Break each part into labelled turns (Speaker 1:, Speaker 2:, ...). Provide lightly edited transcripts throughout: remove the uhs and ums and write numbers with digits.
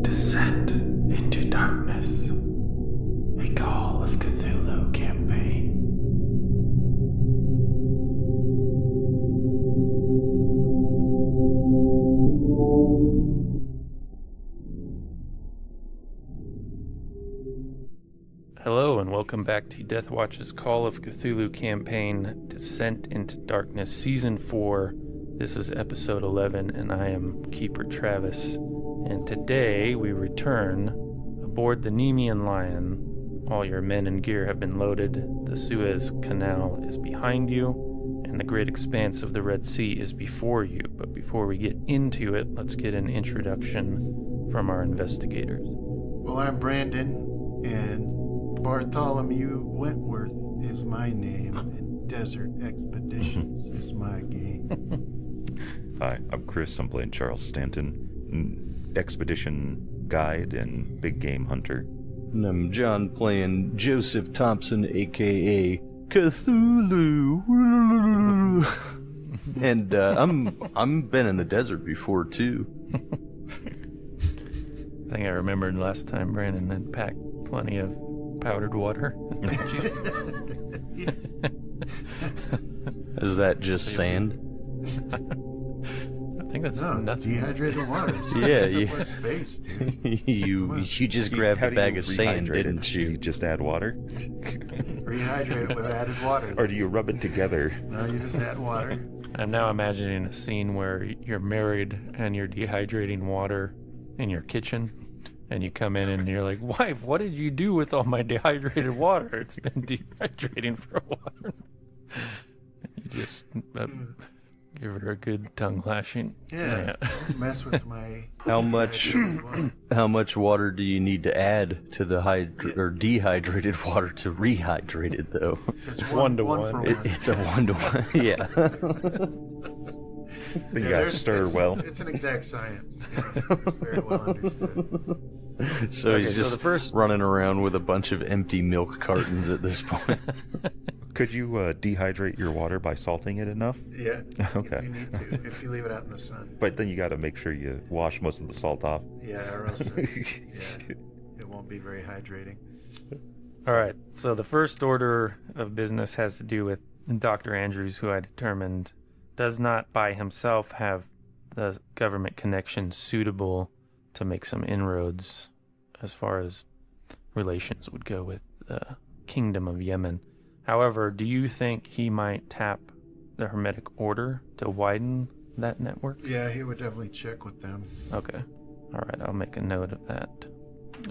Speaker 1: Descent into Darkness, a Call of Cthulhu campaign. Hello and welcome back to Deathwatch's Call of Cthulhu campaign, Descent into Darkness, Season 4. This is Episode 11, and I am Keeper Travis. And today we return aboard the Nemean Lion. All your men and gear have been loaded, the Suez Canal is behind you, and the great expanse of the Red Sea is before you. But before we get into it, let's get an introduction from our investigators.
Speaker 2: Well, I'm Brandon, and Bartholomew Wentworth is my name, and Desert Expeditions is my game.
Speaker 3: Hi, I'm Chris. I'm playing Charles Stanton, expedition guide and big game hunter.
Speaker 4: And I'm John playing Joseph Thompson, a.k.a. Cthulhu. And I'm been in the desert before, too.
Speaker 1: I think I remembered last time Brandon had packed plenty of powdered water. Is that what you said?
Speaker 4: Is that just sand?
Speaker 1: I think that's
Speaker 2: it's dehydrated water.
Speaker 4: Yeah,
Speaker 2: space, dude.
Speaker 4: you just grabbed a bag of sand, didn't
Speaker 3: Do you
Speaker 4: you?
Speaker 3: just add water?
Speaker 2: Rehydrate it with added water.
Speaker 3: Or do you rub it together?
Speaker 2: No, you just add water.
Speaker 1: I'm now imagining a scene where you're married and you're dehydrating water in your kitchen, and you come in and you're like, "Wife, what did you do with all my dehydrated water? It's been dehydrating for a while." You just give her a good tongue lashing.
Speaker 2: Yeah. Don't mess with my...
Speaker 4: How much water do you need to add to the dehydrated water to rehydrate it, though?
Speaker 2: It's
Speaker 1: One to
Speaker 2: one
Speaker 1: one.
Speaker 2: for one.
Speaker 4: It's a 1-to-1, yeah.
Speaker 3: Then you gotta stir well.
Speaker 2: It's an exact science. Yeah, very well understood.
Speaker 4: So
Speaker 1: Okay,
Speaker 4: he's
Speaker 1: so
Speaker 4: just
Speaker 1: the first-
Speaker 4: running around with a bunch of empty milk cartons at this point.
Speaker 3: Could you dehydrate your water by salting it enough?
Speaker 2: Yeah.
Speaker 3: Okay.
Speaker 2: If you need to, if you leave it out in the sun.
Speaker 3: But then you gotta make sure you wash most of the salt off.
Speaker 2: Yeah, or else it won't be very hydrating.
Speaker 1: All right. So the first order of business has to do with Dr. Andrews, who I determined does not by himself have the government connection suitable to make some inroads as far as relations would go with the Kingdom of Yemen. However, do you think he might tap the Hermetic Order to widen that network?
Speaker 2: Yeah, he would definitely check with them.
Speaker 1: Okay. All right, I'll make a note of that.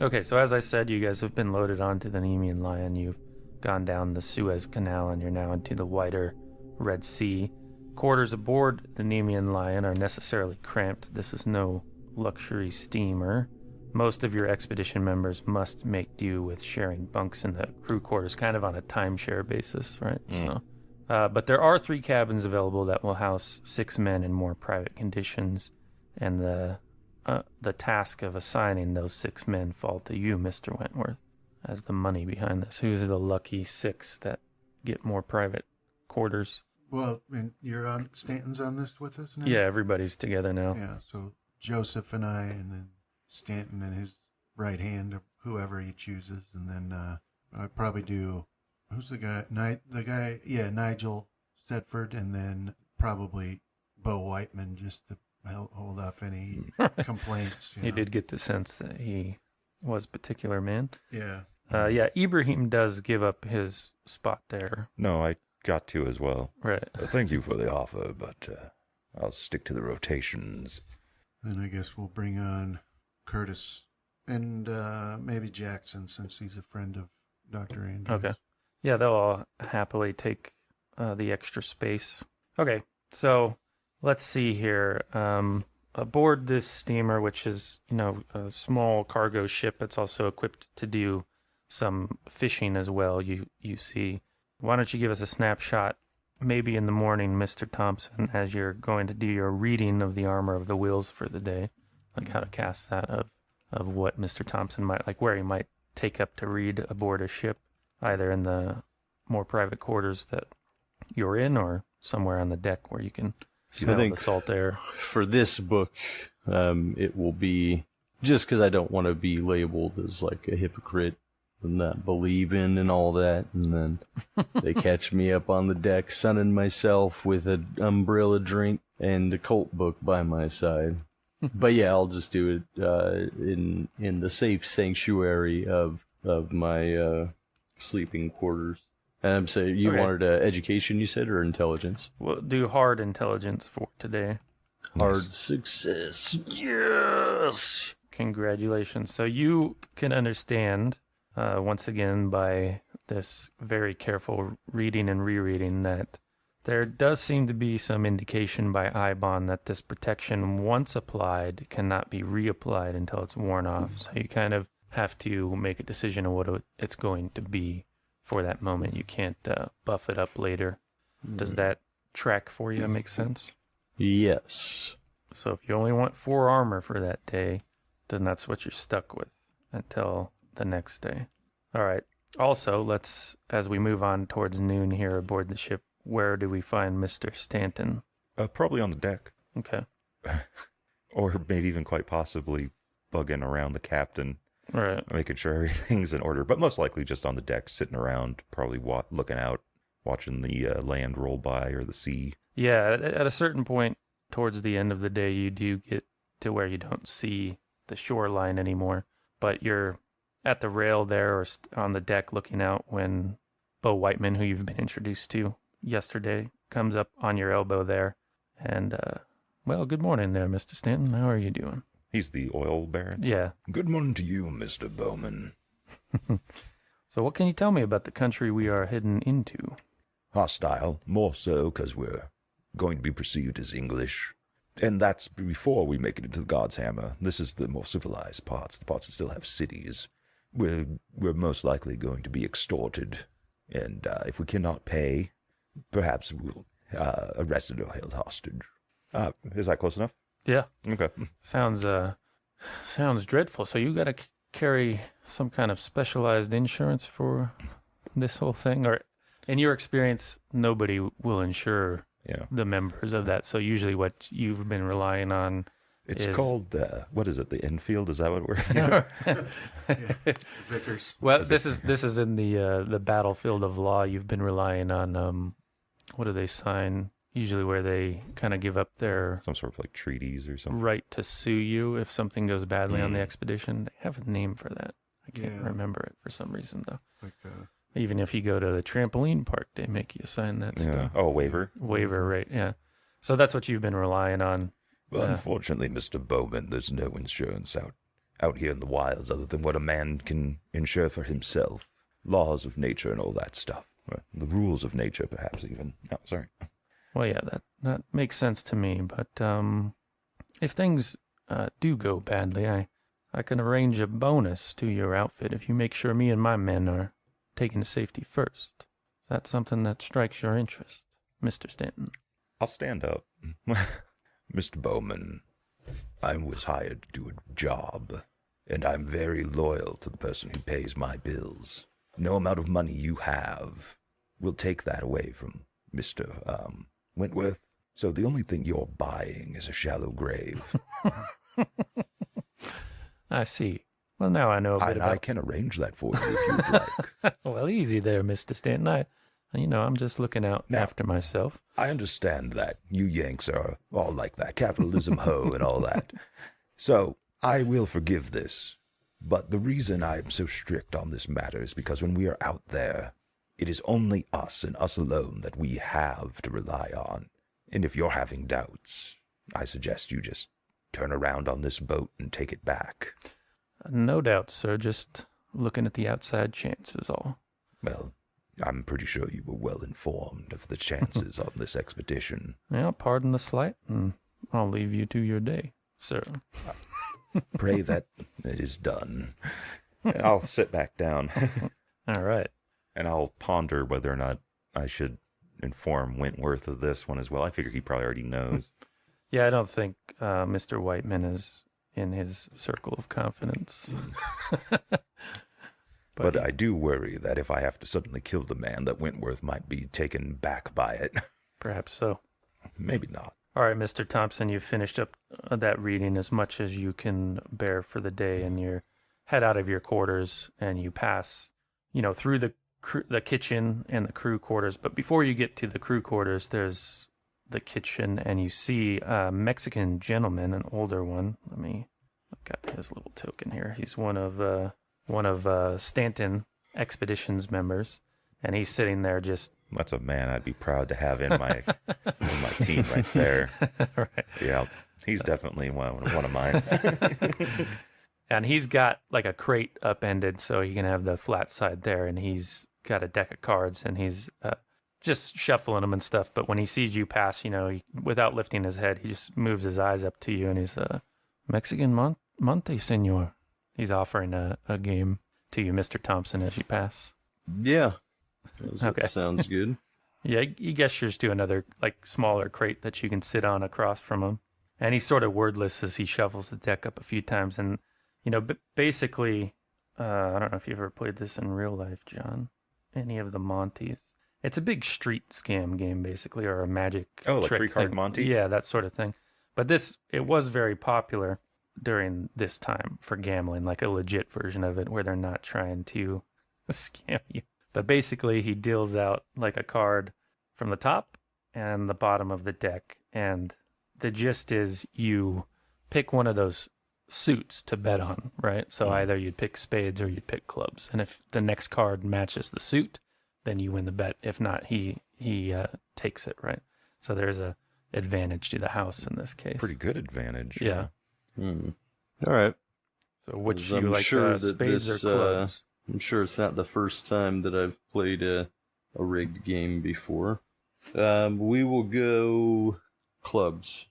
Speaker 1: Okay, so as I said, you guys have been loaded onto the Nemean Lion. You've gone down the Suez Canal, and you're now into the wider Red Sea. Quarters aboard the Nemean Lion are necessarily cramped. This is no luxury steamer. Most of your expedition members must make do with sharing bunks in the crew quarters, kind of on a timeshare basis, right? So, but there are 3 cabins available that will house 6 men in more private conditions, and the task of assigning those 6 men fall to you, Mr. Wentworth, as the money behind this. Who's the lucky 6 that get more private quarters?
Speaker 2: Well, and you're on Stanton's on this with us now?
Speaker 1: Yeah, everybody's together now.
Speaker 2: Yeah, so Joseph and I, and then Stanton and his right hand, or whoever he chooses, and then I'd probably do, who's the guy? Nigel Setford, and then probably Bo Whiteman, just to hold off any complaints.
Speaker 1: He did get the sense that he was a particular man.
Speaker 2: Yeah.
Speaker 1: Yeah, Ibrahim does give up his spot there.
Speaker 3: No, I got to as well.
Speaker 1: Right.
Speaker 3: Thank you for the offer, but I'll stick to the rotations.
Speaker 2: Then I guess we'll bring on Curtis and maybe Jackson, since he's a friend of Dr. Andrews.
Speaker 1: Okay. Yeah, they'll all happily take the extra space. Okay, so let's see here. Aboard this steamer, which is, a small cargo ship, it's also equipped to do some fishing as well. You see. Why don't you give us a snapshot, maybe in the morning, Mr. Thompson, as you're going to do your reading of the Armor of the Wheels for the day, like how to cast that of what Mr. Thompson might, like where he might take up to read aboard a ship, either in the more private quarters that you're in or somewhere on the deck where you can smell the salt air.
Speaker 4: For this book, it will be, just because I don't want to be labeled as like a hypocrite and not believe in and all that, and then they catch me up on the deck sunning myself with an umbrella drink and a cult book by my side. But yeah, I'll just do it in the safe sanctuary of my sleeping quarters. And so you wanted education, you said, or intelligence?
Speaker 1: We'll do hard intelligence for today.
Speaker 4: Hard success. Yes.
Speaker 1: Congratulations. So you can understand, once again, by this very careful reading and rereading, that there does seem to be some indication by Ibon that this protection, once applied, cannot be reapplied until it's worn off. So you kind of have to make a decision on what it's going to be for that moment. You can't buff it up later. Does that track for you? Make sense?
Speaker 4: Yes.
Speaker 1: So if you only want 4 armor for that day, then that's what you're stuck with until the next day. All right. Also, let's, as we move on towards noon here aboard the ship, where do we find Mr. Stanton?
Speaker 3: Probably on the deck.
Speaker 1: Okay.
Speaker 3: Or maybe even quite possibly bugging around the captain,
Speaker 1: Right.
Speaker 3: making sure everything's in order. But most likely just on the deck, sitting around, probably looking out, watching the land roll by or the sea.
Speaker 1: Yeah, at a certain point towards the end of the day, you do get to where you don't see the shoreline anymore, but you're at the rail there or on the deck looking out when Bo Whiteman, who you've been introduced to yesterday, comes up on your elbow there. And, well, good morning there, Mr. Stanton. How are you doing?
Speaker 3: He's the oil baron?
Speaker 1: Yeah.
Speaker 5: Good morning to you, Mr. Bowman.
Speaker 1: So what can you tell me about the country we are heading into?
Speaker 5: Hostile, more so because we're going to be perceived as English. And that's before we make it into the God's Hammer. This is the more civilized parts, the parts that still have cities. We're most likely going to be extorted. And if we cannot pay, perhaps we'll arrested or held hostage.
Speaker 3: Is that close enough?
Speaker 1: Yeah.
Speaker 3: Okay.
Speaker 1: Sounds dreadful. So you got to carry some kind of specialized insurance for this whole thing? Or in your experience, nobody will insure the members of that. So usually what you've been relying on
Speaker 3: is called, what is it, the infield? Is that what we're...
Speaker 2: Vickers.
Speaker 1: Well, this is in the battlefield of law. You've been relying on, what do they sign? Usually where they kind of give up their...
Speaker 3: Some sort of like treaties or something.
Speaker 1: Right to sue you if something goes badly on the expedition. They have a name for that. I can't remember it for some reason, though.
Speaker 2: Like,
Speaker 1: Even if you go to the trampoline park, they make you sign that stuff.
Speaker 3: Oh, a waiver?
Speaker 1: Waiver, right, yeah. So that's what you've been relying on.
Speaker 5: Well, unfortunately, Mr. Bowman, there's no insurance out here in the wilds other than what a man can insure for himself. Laws of nature and all that stuff. The rules of nature, perhaps, even. Oh, sorry.
Speaker 1: Well, yeah, that makes sense to me. But if things do go badly, I can arrange a bonus to your outfit if you make sure me and my men are taken to safety first. Is that something that strikes your interest, Mr. Stanton?
Speaker 3: I'll stand up.
Speaker 5: Mr. Bowman, I was hired to do a job, and I'm very loyal to the person who pays my bills. No amount of money you have will take that away from Mr. Wentworth. So the only thing you're buying is a shallow grave.
Speaker 1: I see. Well, now I know a bit about...
Speaker 5: I can arrange that for you if you'd like.
Speaker 1: Well, easy there, Mr. Stanton. I'm just looking out after myself.
Speaker 5: I understand that. You Yanks are all like that. Capitalism, ho, and all that. So, I will forgive this. But the reason I'm so strict on this matter is because when we are out there, it is only us and us alone that we have to rely on. And if you're having doubts, I suggest you just turn around on this boat and take it back.
Speaker 1: No doubt, sir. Just looking at the outside chance is all.
Speaker 5: Well, I'm pretty sure you were well informed of the chances on this expedition.
Speaker 1: Well, pardon the slight, and I'll leave you to your day, sir.
Speaker 5: Pray that it is done.
Speaker 3: And I'll sit back down.
Speaker 1: All right.
Speaker 3: And I'll ponder whether or not I should inform Wentworth of this one as well. I figure he probably already knows.
Speaker 1: Yeah, I don't think Mr. Whiteman is in his circle of confidence.
Speaker 5: But I do worry that if I have to suddenly kill the man, that Wentworth might be taken back by it.
Speaker 1: Perhaps so.
Speaker 5: Maybe not.
Speaker 1: All right, Mr. Thompson, you've finished up that reading as much as you can bear for the day, and you head out of your quarters, and you pass, through the kitchen and the crew quarters. But before you get to the crew quarters, there's the kitchen, and you see a Mexican gentleman, an older one. I've got his little token here. He's one of Stanton Expeditions members, and he's sitting there just.
Speaker 3: That's a man I'd be proud to have in my team right there.
Speaker 1: Right.
Speaker 3: Yeah, he's definitely one of mine.
Speaker 1: And he's got like a crate upended so he can have the flat side there, and he's got a deck of cards, and he's just shuffling them and stuff. But when he sees you pass, without lifting his head, he just moves his eyes up to you, and he's Mexican Monte, senor. He's offering a game to you, Mr. Thompson, as you pass.
Speaker 4: Yeah.
Speaker 1: Okay.
Speaker 4: That sounds good.
Speaker 1: Yeah, he gestures to another, smaller crate that you can sit on across from him. And he's sort of wordless as he shuffles the deck up a few times. And, basically, I don't know if you've ever played this in real life, John. Any of the Montes. It's a big street scam game, basically, or a magic
Speaker 3: like
Speaker 1: trick
Speaker 3: three-card
Speaker 1: thing.
Speaker 3: Monte?
Speaker 1: Yeah, that sort of thing. But it was very popular during this time for gambling, like a legit version of it where they're not trying to scam you. But basically, he deals out like a card from the top and the bottom of the deck. And the gist is you pick one of those suits to bet on, right? So either you'd pick spades or you'd pick clubs. And if the next card matches the suit, then you win the bet. If not, he takes it, right? So there's a advantage to the house in this case.
Speaker 3: Pretty good advantage.
Speaker 1: Yeah.
Speaker 4: All right.
Speaker 1: So which you
Speaker 4: I'm
Speaker 1: like,
Speaker 4: sure that
Speaker 1: spades
Speaker 4: this,
Speaker 1: or clubs?
Speaker 4: I'm sure it's not the first time that I've played a rigged game before. We will go clubs.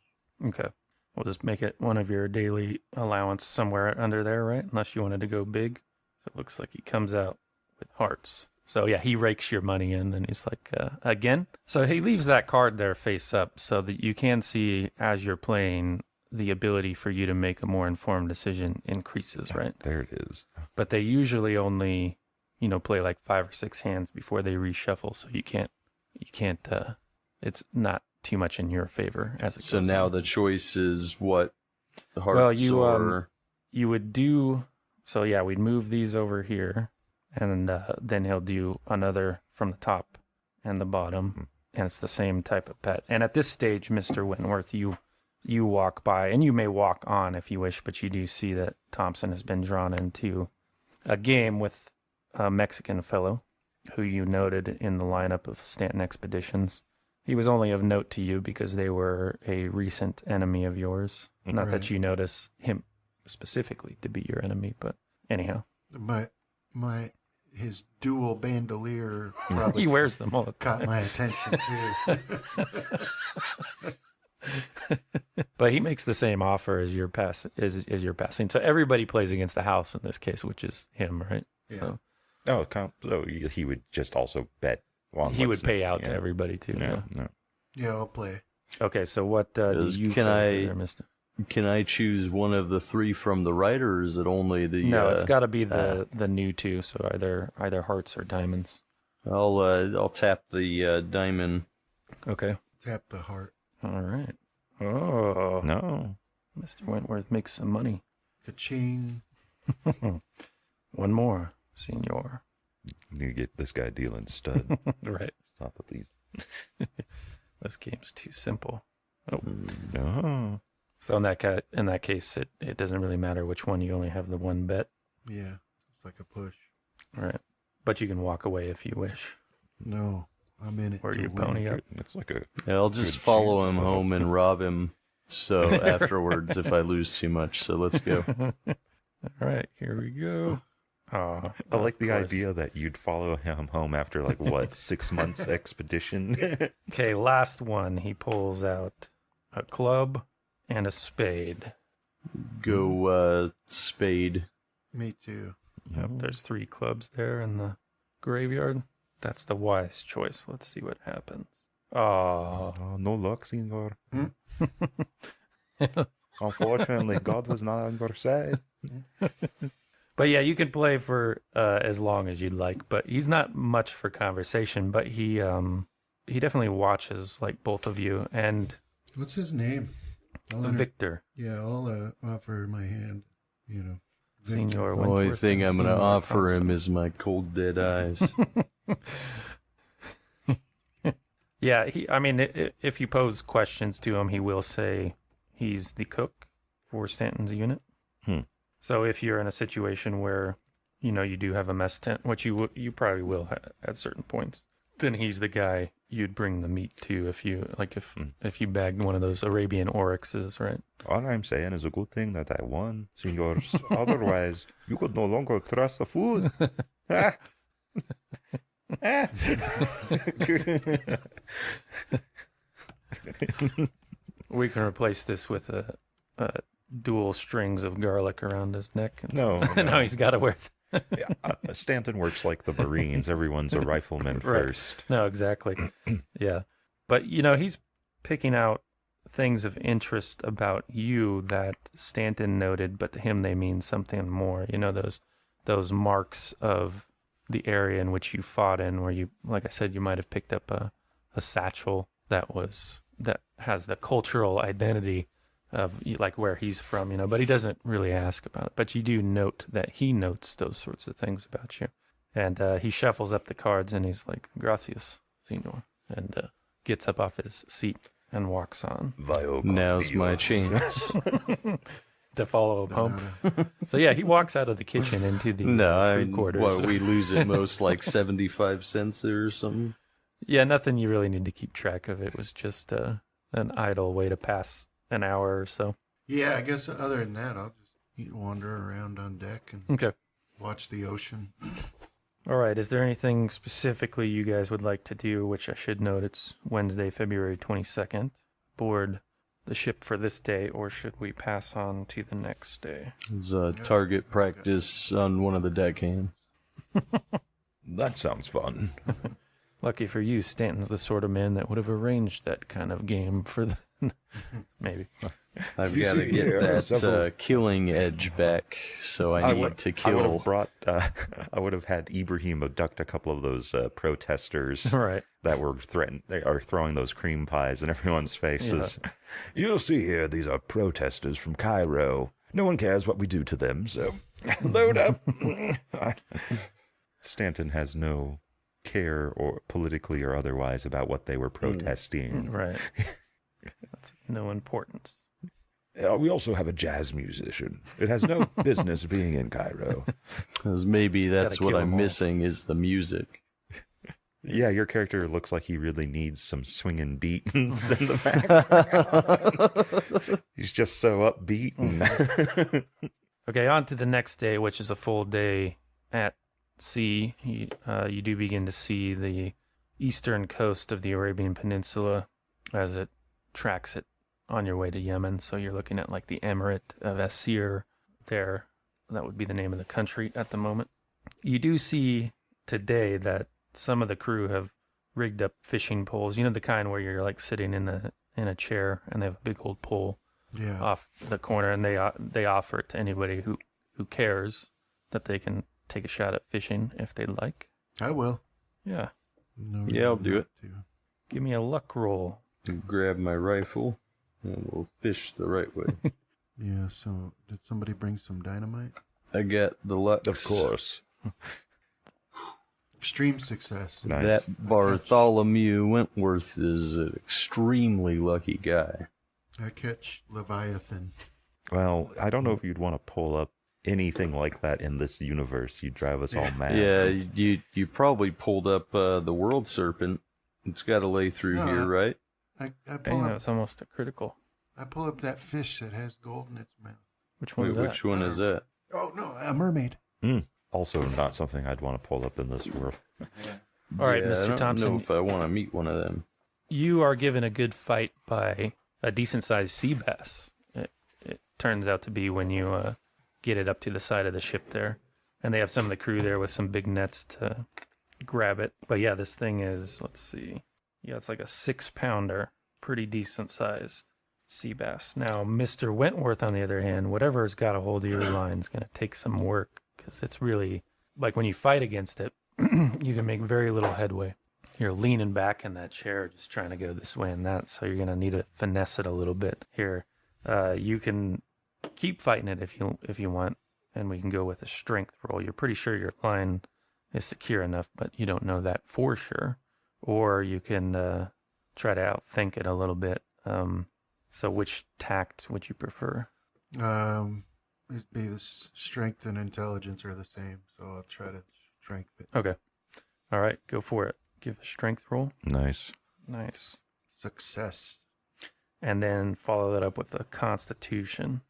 Speaker 1: Okay. We'll just make it one of your daily allowance somewhere under there, right? Unless you wanted to go big. So it looks like he comes out with hearts. So yeah, he rakes your money in and he's like, again? So he leaves that card there face up so that you can see as you're playing the ability for you to make a more informed decision increases, right?
Speaker 3: There it is.
Speaker 1: But they usually only, play like 5 or 6 hands before they reshuffle. So you can't, it's not too much in your favor as it goes.
Speaker 4: So now
Speaker 1: on.
Speaker 4: the choice is what the hearts
Speaker 1: Well, you would do, so yeah, we'd move these over here and then he'll do another from the top and the bottom. And it's the same type of bet. And at this stage, Mr. Wentworth, you walk by, and you may walk on if you wish, but you do see that Thompson has been drawn into a game with a Mexican fellow who you noted in the lineup of Stanton Expeditions. He was only of note to you because they were a recent enemy of yours. Not that you notice him specifically to be your enemy, but anyhow.
Speaker 2: His dual bandolier probably
Speaker 1: He wears them all the time.
Speaker 2: caught my attention too.
Speaker 1: But he makes the same offer as your passing. So everybody plays against the house in this case, which is him, right?
Speaker 2: Yeah.
Speaker 3: So he would just also bet.
Speaker 1: He would pay out to everybody too.
Speaker 3: No.
Speaker 2: Yeah, I'll play.
Speaker 1: Okay, so what do you
Speaker 4: can
Speaker 1: favor there, Mister?
Speaker 4: Can I choose one of the 3 from the right, or is it only the?
Speaker 1: No, it's got to be the new 2. So either hearts or diamonds.
Speaker 4: I'll tap the diamond.
Speaker 1: Okay.
Speaker 2: Tap the heart.
Speaker 1: All right. Oh
Speaker 3: No.
Speaker 1: Mr. Wentworth makes some money.
Speaker 2: Ka-ching.
Speaker 1: One more, senor.
Speaker 3: You need to get this guy dealing stud.
Speaker 1: Right.
Speaker 3: Stop with these.
Speaker 1: This game's too simple. Oh.
Speaker 3: No.
Speaker 1: So in that case, it doesn't really matter which one. You only have the one bet.
Speaker 2: Yeah, it's like a push.
Speaker 1: All right. But you can walk away if you wish.
Speaker 2: No, I'm in it.
Speaker 1: Or
Speaker 2: to
Speaker 1: you
Speaker 2: win.
Speaker 1: pony up.
Speaker 3: It's like a.
Speaker 4: Yeah, I'll just
Speaker 3: Good
Speaker 4: follow
Speaker 3: chance,
Speaker 4: him
Speaker 3: though.
Speaker 4: home and rob him. So afterwards, if I lose too much, so let's go.
Speaker 1: All right, here we go. Oh,
Speaker 3: I like the
Speaker 1: course.
Speaker 3: idea that you'd follow him home after 6 months expedition.
Speaker 1: Okay, last one. He pulls out a club and a spade.
Speaker 4: Go spade.
Speaker 2: Me too.
Speaker 1: Yep, there's 3 clubs there in the graveyard. That's the wise choice. Let's see what happens. Oh.
Speaker 3: No luck, senor. Unfortunately, God was not on your side.
Speaker 1: But yeah, you can play for as long as you'd like. But he's not much for conversation. But he definitely watches like both of you and
Speaker 2: What's his name?
Speaker 1: Victor.
Speaker 2: Yeah, I'll offer my hand. Victor.
Speaker 1: Senior
Speaker 4: The only
Speaker 1: Wentworth
Speaker 4: thing
Speaker 1: and
Speaker 4: I'm going to
Speaker 1: Senior
Speaker 4: offer him
Speaker 1: Thompson.
Speaker 4: is my cold, dead eyes.
Speaker 1: Yeah, if you pose questions to him, he will say he's the cook for Stanton's unit. So if you're in a situation where, you do have a mess tent, which you probably will at certain points, then he's the guy you'd bring the meat to if you if you bagged one of those Arabian oryxes, right?
Speaker 3: All I'm saying is a good thing that I won, senors. Otherwise, you could no longer trust the food. Ah. Ah.
Speaker 1: We can replace this with a dual strings of garlic around his neck.
Speaker 3: No.
Speaker 1: No, he's got to wear.
Speaker 3: Yeah, Stanton works like the Marines. Everyone's a rifleman
Speaker 1: Right.
Speaker 3: first.
Speaker 1: No, exactly. Yeah. But, he's picking out things of interest about you that Stanton noted, but to him they mean something more. Those marks of the area in which you fought in, where you, like I said, you might have picked up a satchel that has the cultural identity of like where he's from, but he doesn't really ask about it. But you do note that he notes those sorts of things about you. And he shuffles up the cards and he's like, "Gracias, senor," and gets up off his seat and walks on
Speaker 4: Now's my chance.
Speaker 1: to follow him home. So yeah, he walks out of the kitchen into the crew quarters.
Speaker 4: What, we lose at most like 75 cents or something?
Speaker 1: Yeah, nothing you really need to keep track of. It was just an idle way to pass an hour or so.
Speaker 2: Yeah, I guess other than that, I'll just wander around on deck and
Speaker 1: Okay.
Speaker 2: watch the ocean.
Speaker 1: All right. Is there anything specifically you guys would like to do, which I should note it's Wednesday, February 22nd, board the ship for this day, or should we pass on to the next day?
Speaker 4: It's a target practice on one of the deckhands.
Speaker 5: That sounds fun.
Speaker 1: Lucky for you, Stanton's the sort of man that would have arranged that kind of game for the... Maybe.
Speaker 4: I've
Speaker 5: You
Speaker 4: got to
Speaker 5: see
Speaker 4: get
Speaker 5: here,
Speaker 4: that
Speaker 5: several-
Speaker 4: killing edge back, so I need to
Speaker 3: I would
Speaker 4: kill.
Speaker 3: have brought. I would have had Ibrahim abduct a couple of those protesters
Speaker 1: Right.
Speaker 3: that were they are throwing those cream pies in everyone's faces.
Speaker 5: You'll see here, these are protesters from Cairo. No one cares what we do to them, so load up.
Speaker 3: Stanton has no care, or politically or otherwise, about what they were protesting.
Speaker 1: Right. That's of no importance.
Speaker 5: We also have a jazz musician. It has no business being in Cairo.
Speaker 4: 'Cause maybe that's
Speaker 1: Gotta
Speaker 4: what
Speaker 1: kill
Speaker 4: I'm
Speaker 1: 'em all.
Speaker 4: missing is the music.
Speaker 3: Yeah, your character looks like he really needs some swinging beats in the back. He's just so upbeat.
Speaker 1: Okay, on to the next day, which is a full day at sea. You do begin to see the eastern coast of the Arabian Peninsula as it tracks it on your way to Yemen. So you're looking at like the Emirate of Asir there. That would be the name of the country at the moment. You do see today that some of the crew have rigged up fishing poles. The kind where you're like sitting in a chair and they have a big old pole
Speaker 2: Yeah.
Speaker 1: off the corner, and they offer it to anybody who cares that they can take a shot at fishing if they'd like.
Speaker 2: I will.
Speaker 1: Yeah.
Speaker 2: No
Speaker 4: Yeah, I'll
Speaker 2: reason
Speaker 4: do
Speaker 2: not
Speaker 4: it.
Speaker 2: to.
Speaker 1: Give me a luck roll.
Speaker 4: Grab my rifle, and we'll fish the right way.
Speaker 2: Yeah, so did somebody bring some dynamite?
Speaker 4: I got the luck.
Speaker 5: Of course.
Speaker 2: Extreme success.
Speaker 3: Nice.
Speaker 4: That Bartholomew Wentworth is an extremely lucky guy.
Speaker 2: I catch Leviathan.
Speaker 3: Well, I don't know if you'd want to pull up anything like that in this universe. You'd drive us all mad.
Speaker 4: Yeah, you probably pulled up the world serpent. It's got to lay through
Speaker 2: No,
Speaker 4: here, right?
Speaker 2: I
Speaker 1: Dang,
Speaker 2: pull
Speaker 1: that
Speaker 2: up.
Speaker 1: was almost a critical.
Speaker 2: I pull up that fish that has gold in its mouth.
Speaker 1: Which one
Speaker 4: Wait,
Speaker 1: is that?
Speaker 4: which one is that?
Speaker 2: Oh no, a mermaid.
Speaker 3: Also, not something I'd want to pull up in this world.
Speaker 1: All right,
Speaker 4: Yeah, I
Speaker 1: Mr.
Speaker 4: don't
Speaker 1: Thompson.
Speaker 4: know if I want to meet one of them.
Speaker 1: You are given a good fight by a decent-sized sea bass. It turns out to be when you get it up to the side of the ship there. And they have some of the crew there with some big nets to grab it. But yeah, this thing is, let's see. Yeah, it's like a 6-pounder, pretty decent sized sea bass. Now, Mr. Wentworth, on the other hand, whatever's got a hold of your line is going to take some work because it's really, like when you fight against it, you can make very little headway. You're leaning back in that chair, just trying to go this way and that, so you're going to need to finesse it a little bit here. You can keep fighting it if you want, and we can go with a strength roll. You're pretty sure your line is secure enough, but you don't know that for sure. Or you can try to outthink it a little bit. So which tact would you prefer?
Speaker 2: It'd be the strength and intelligence are the same, so I'll try to strength it.
Speaker 1: Okay. All right, go for it. Give a strength roll.
Speaker 3: Nice.
Speaker 1: Nice.
Speaker 2: Success.
Speaker 1: And then follow that up with a constitution.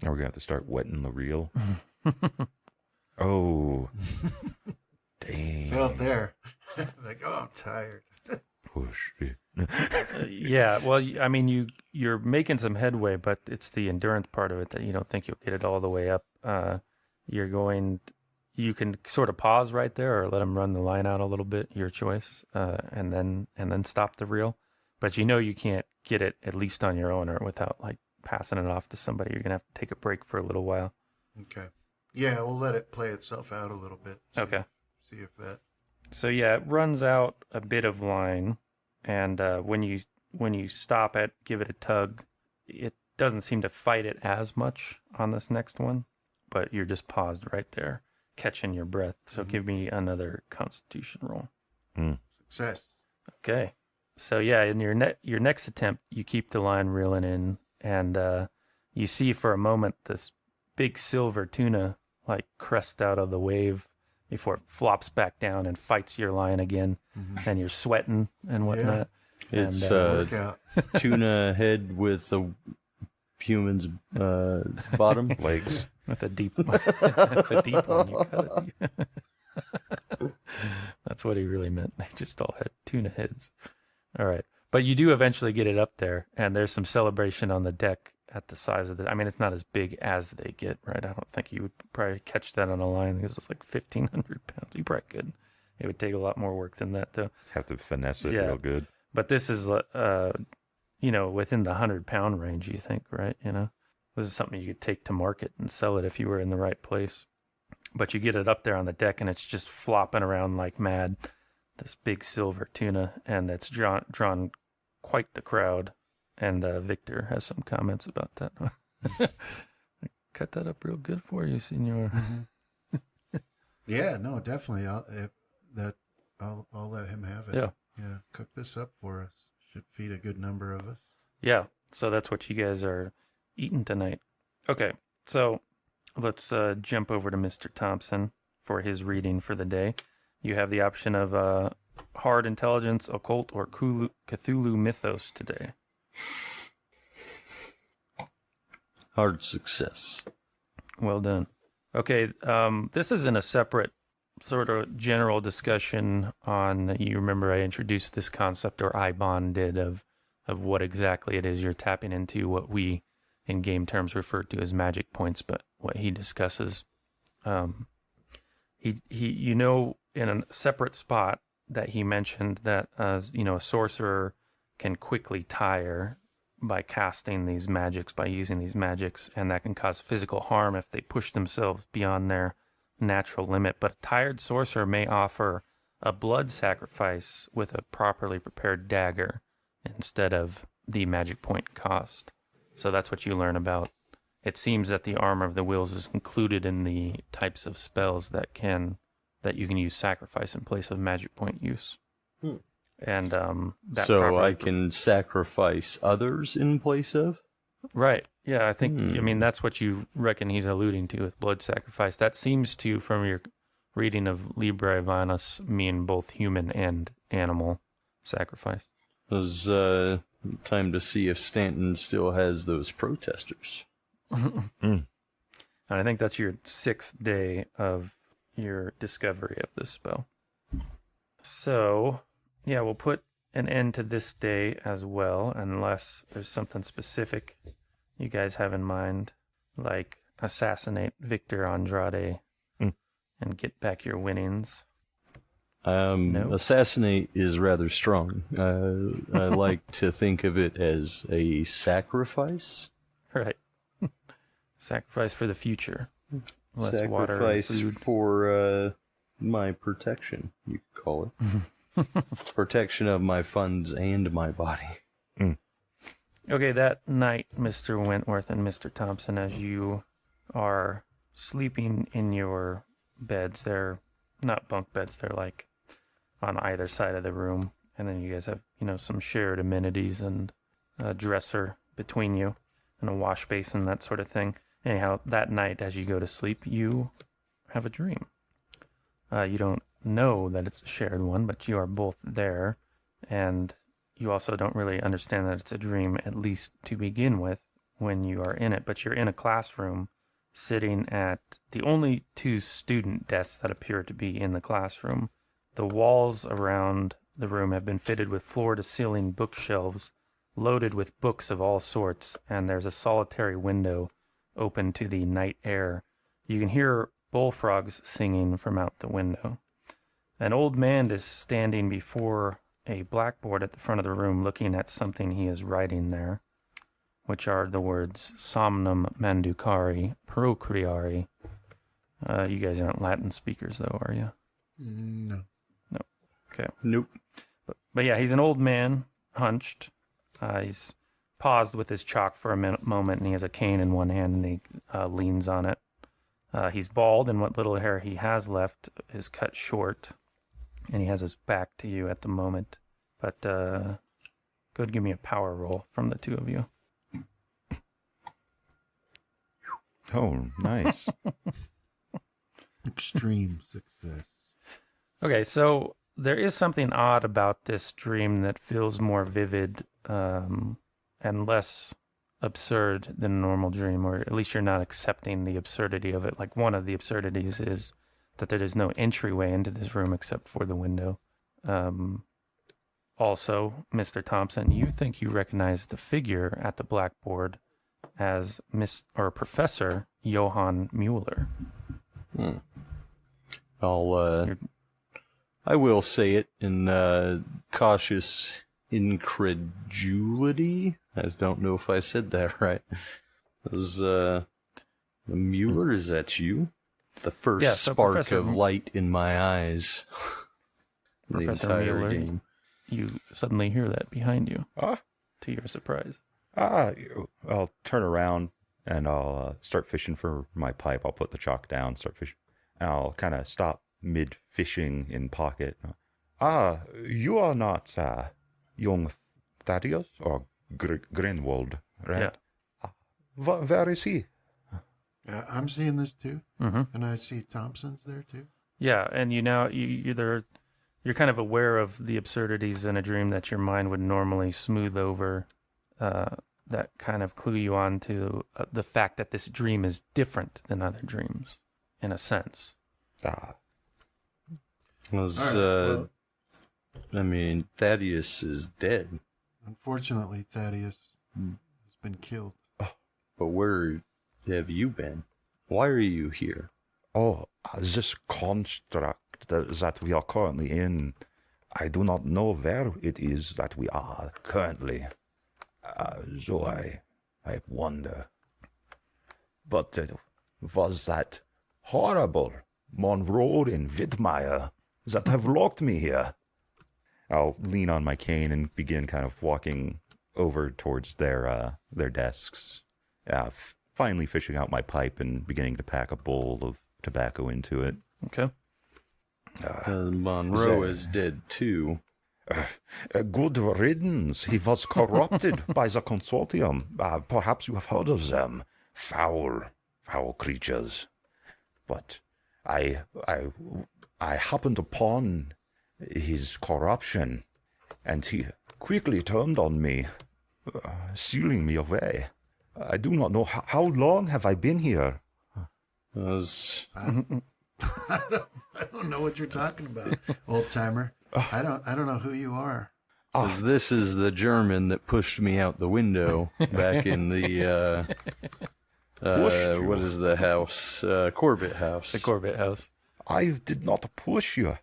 Speaker 3: Now we're going to have to start wetting the reel. Oh. Dang.
Speaker 2: Felt there. Like, oh, I'm tired.
Speaker 3: Push.
Speaker 1: Yeah, well, I mean, you're making some headway, but it's the endurance part of it that you don't think you'll get it all the way up. You can sort of pause right there or let them run the line out a little bit, your choice, and then stop the reel. But you can't get it at least on your own or without like passing it off to somebody. You're gonna have to take a break for a little while.
Speaker 2: Okay. Yeah, we'll let it play itself out a little bit.
Speaker 1: Okay.
Speaker 2: See if that.
Speaker 1: So yeah, it runs out a bit of line, and when you stop it, give it a tug, it doesn't seem to fight it as much on this next one, but you're just paused right there, catching your breath. So give me another Constitution roll.
Speaker 2: Success.
Speaker 1: Okay. So yeah, in your next attempt, you keep the line reeling in, and you see for a moment this big silver tuna like crest out of the wave before it flops back down and fights your line again, and you're sweating and whatnot.
Speaker 2: Yeah.
Speaker 4: It's
Speaker 2: Workout.
Speaker 4: tuna head with a human's bottom.
Speaker 3: Legs.
Speaker 1: With a deep, it's a deep one. You cut it. That's what he really meant. They just all had tuna heads. All right, but you do eventually get it up there, and there's some celebration on the deck at the size of I mean, it's not as big as they get, right? I don't think you would probably catch that on a line because it's like 1,500 pounds. You probably could. It would take a lot more work than that, though.
Speaker 3: Have to finesse it
Speaker 1: Yeah.
Speaker 3: real good.
Speaker 1: But this is, within the 100-pound range, you think, right? This is something you could take to market and sell it if you were in the right place. But you get it up there on the deck, and it's just flopping around like mad, this big silver tuna, and it's drawn quite the crowd. And Victor has some comments about that. I cut that up real good for you, senor.
Speaker 2: Yeah, no, definitely. I'll let him have it. Yeah. Cook this up for us. Should feed a good number of us.
Speaker 1: Yeah, so that's what you guys are eating tonight. Okay, so let's jump over to Mr. Thompson for his reading for the day. You have the option of hard intelligence, occult, or Cthulhu mythos today.
Speaker 4: Hard success.
Speaker 1: Well done. Okay, this is in a separate sort of general discussion on, you remember I introduced this concept, or Ibon did, of what exactly it is you're tapping into, what we in game terms refer to as magic points, but what he discusses. He in a separate spot that he mentioned that, a sorcerer can quickly tire by casting these magics, by using these magics, and that can cause physical harm if they push themselves beyond their natural limit. But a tired sorcerer may offer a blood sacrifice with a properly prepared dagger instead of the magic point cost. So that's what you learn about. It seems that the armor of the wills is included in the types of spells that you can use sacrifice in place of magic point use. And
Speaker 4: so I can sacrifice others in place of?
Speaker 1: Right. Yeah, I think, that's what you reckon he's alluding to with blood sacrifice. That seems to, from your reading of Liber Ivanus, mean both human and animal sacrifice.
Speaker 4: It was time to see if Stanton still has those protesters.
Speaker 1: And I think that's your 6th day of your discovery of this spell. So, yeah, we'll put an end to this day as well, unless there's something specific you guys have in mind, like assassinate Victor Andrade and get back your winnings. No.
Speaker 4: Assassinate is rather strong. I like to think of it as a sacrifice.
Speaker 1: Right. Sacrifice for the future. Less
Speaker 4: Sacrifice
Speaker 1: water and food.
Speaker 4: for my protection, you could call it. Protection of my funds and my body.
Speaker 1: Okay, that night, Mr. Wentworth and Mr. Thompson, as you are sleeping in your beds, they're not bunk beds, they're like on either side of the room. And then you guys have, some shared amenities and a dresser between you and a wash basin, that sort of thing. Anyhow, that night, as you go to sleep, you have a dream. You don't know that it's a shared one, but you are both there. And you also don't really understand that it's a dream, at least to begin with, when you are in it. But you're in a classroom sitting at the only 2 student desks that appear to be in the classroom. The walls around the room have been fitted with floor-to-ceiling bookshelves loaded with books of all sorts, and there's a solitary window open to the night air. You can hear bullfrogs singing from out the window. An old man is standing before a blackboard at the front of the room looking at something he is writing there, which are the words somnum manducari procreari. You guys aren't Latin speakers, though, are you?
Speaker 2: No.
Speaker 1: No. Okay.
Speaker 4: Nope.
Speaker 1: But yeah, he's an old man, hunched. He's paused with his chalk for a moment, and he has a cane in one hand, and he leans on it. He's bald, and what little hair he has left is cut short, and he has his back to you at the moment. But go ahead and give me a power roll from the 2 of you.
Speaker 3: Oh, nice.
Speaker 2: Extreme success.
Speaker 1: Okay, so there is something odd about this dream that feels more vivid and less absurd than a normal dream, or at least you're not accepting the absurdity of it. Like, one of the absurdities is that there is no entryway into this room except for the window. Also, Mr. Thompson, you think you recognize the figure at the blackboard as Professor Johann Mueller.
Speaker 4: I will say it in cautious incredulity. I don't know if I said that right. Mueller, is that you? The first spark
Speaker 1: Professor
Speaker 4: of light in my eyes.
Speaker 1: Professor Mueller, you suddenly hear that behind you, to your surprise.
Speaker 3: I'll turn around and I'll start fishing for my pipe. I'll put the chalk down, start fishing. And I'll kind of stop mid-fishing in pocket. You are not young Thaddeus or Greenwald, right?
Speaker 1: Yeah.
Speaker 3: Where is he?
Speaker 2: I'm seeing this too,
Speaker 1: Mm-hmm.
Speaker 2: and I see Thompson's there too.
Speaker 1: Yeah, and you're kind of aware of the absurdities in a dream that your mind would normally smooth over, that kind of clue you on to the fact that this dream is different than other dreams, in a sense.
Speaker 4: Thaddeus is dead.
Speaker 2: Unfortunately, Thaddeus has been killed.
Speaker 4: But where have you been? Why are you here?
Speaker 3: This construct that we are currently in, I do not know where it is that we are currently. So I wonder. But was that horrible Monroe and Widmeyer that have locked me here? I'll lean on my cane and begin kind of walking over towards their desks. Finally fishing out my pipe and beginning to pack a bowl of tobacco into it.
Speaker 1: Okay.
Speaker 4: Monroe is dead too.
Speaker 3: Good riddance. He was corrupted by the consortium. Perhaps you have heard of them. Foul creatures. But I happened upon his corruption, and he quickly turned on me, sealing me away. I do not know how long have I been here.
Speaker 2: I don't know what you're talking about, old timer. I don't know who you are.
Speaker 4: This is the German that pushed me out the window back in the what is the house? Corbett House.
Speaker 1: The Corbett House.
Speaker 3: I did not push you.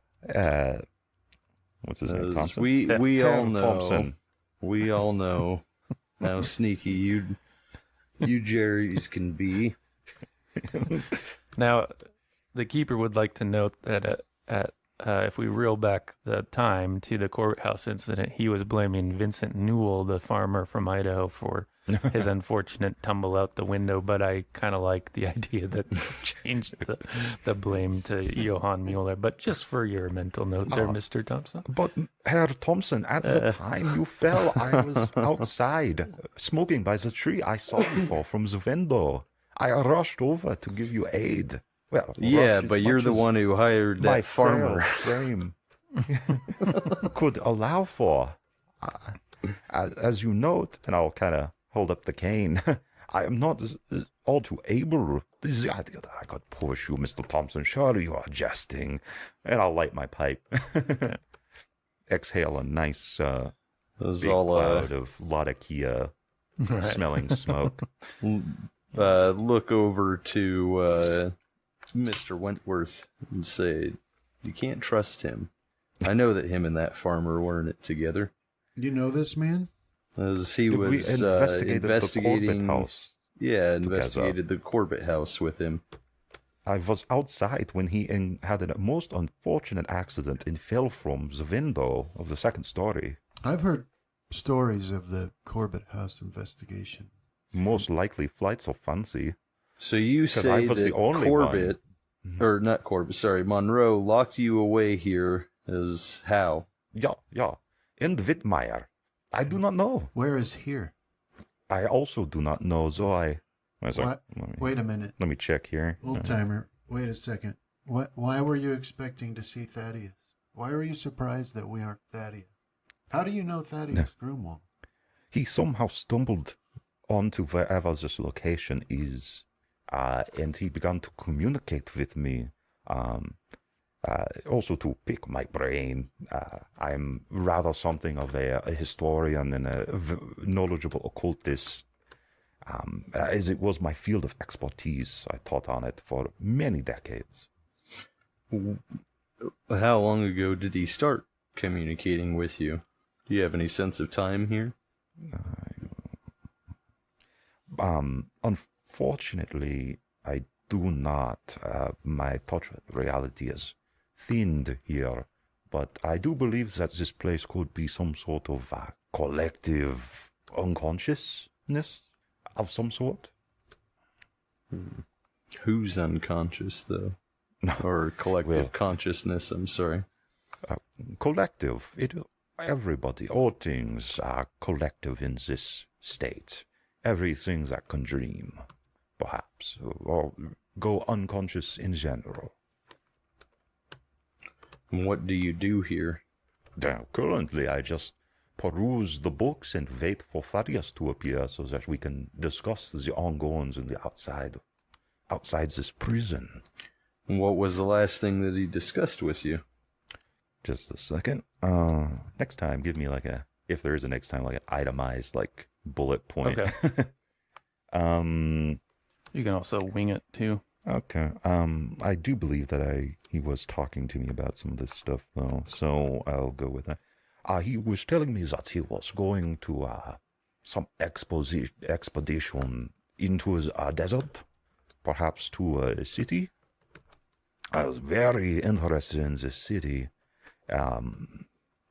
Speaker 3: What's his name, Thompson?
Speaker 4: We all know.
Speaker 3: Thompson.
Speaker 4: We all know how sneaky you Jerry's can be.
Speaker 1: Now, the keeper would like to note that if we reel back the time to the courthouse incident, he was blaming Vincent Newell, the farmer from Idaho, for his unfortunate tumble out the window. But I kind of like the idea that changed the blame to Johann Mueller. But just for your mental note there, Mr. Thompson.
Speaker 3: But Herr Thompson, at the time you fell, I was outside smoking by the tree. I saw you fall from the window. I rushed over to give you aid. Well,
Speaker 4: yeah, but you're the one who hired that farmer.
Speaker 3: Frame could allow for. As you note, and I'll kind of hold up the cane, I am not all too able. This is the idea that I could push you, Mr. Thompson. Surely you are jesting. And I'll light my pipe. Exhale a nice big cloud of Latakia smelling smoke.
Speaker 4: Look over to Mr. Wentworth and say, you can't trust him. I know that him and that farmer weren't it together.
Speaker 2: You know this man?
Speaker 4: As he was
Speaker 3: investigated
Speaker 4: investigating
Speaker 3: the Corbett house.
Speaker 4: Yeah, investigated the Corbett house with him.
Speaker 3: I was outside when he had a most unfortunate accident and fell from the window of the second story.
Speaker 2: I've heard stories of the Corbett house investigation.
Speaker 3: Most likely flights of fancy.
Speaker 4: So you say that Corbett, or not Corbett, sorry, Monroe locked you away here as how?
Speaker 3: Yeah. In Wittmeyer. I do not know.
Speaker 2: Where is here?
Speaker 3: I also do not know, so
Speaker 2: Wait a minute.
Speaker 3: Let me check here.
Speaker 2: Old timer, wait a second. Why were you expecting to see Thaddeus? Why are you surprised that we aren't Thaddeus? How do you know Thaddeus Grunwald?
Speaker 3: He somehow stumbled onto wherever this location is, and he began to communicate with me, also to pick my brain. I'm rather something of a historian and a knowledgeable occultist, as it was my field of expertise. I taught on it for many decades.
Speaker 4: How long ago did he start communicating with you? Do you have any sense of time here?
Speaker 3: Unfortunately, I do not. My touch with reality is thinned here, but I do believe that this place could be some sort of collective unconsciousness of some sort.
Speaker 4: Who's unconscious, though? Or collective consciousness, I'm sorry.
Speaker 3: Collective. Everybody, all things are collective in this state. Everything that can dream, perhaps, or go unconscious in general.
Speaker 4: What do you do here?
Speaker 3: Currently, I just peruse the books and wait for Thaddeus to appear so that we can discuss the ongoings in the outside this prison.
Speaker 4: What was the last thing that he discussed with you?
Speaker 3: Just a second. Next time, give me if there is a next time, an itemized, bullet point.
Speaker 1: Okay. You can also wing it, too.
Speaker 3: Okay. I do believe that he was talking to me about some of this stuff, though, so I'll go with that. He was telling me that he was going to some expedition into the desert, perhaps to a city. I was very interested in this city.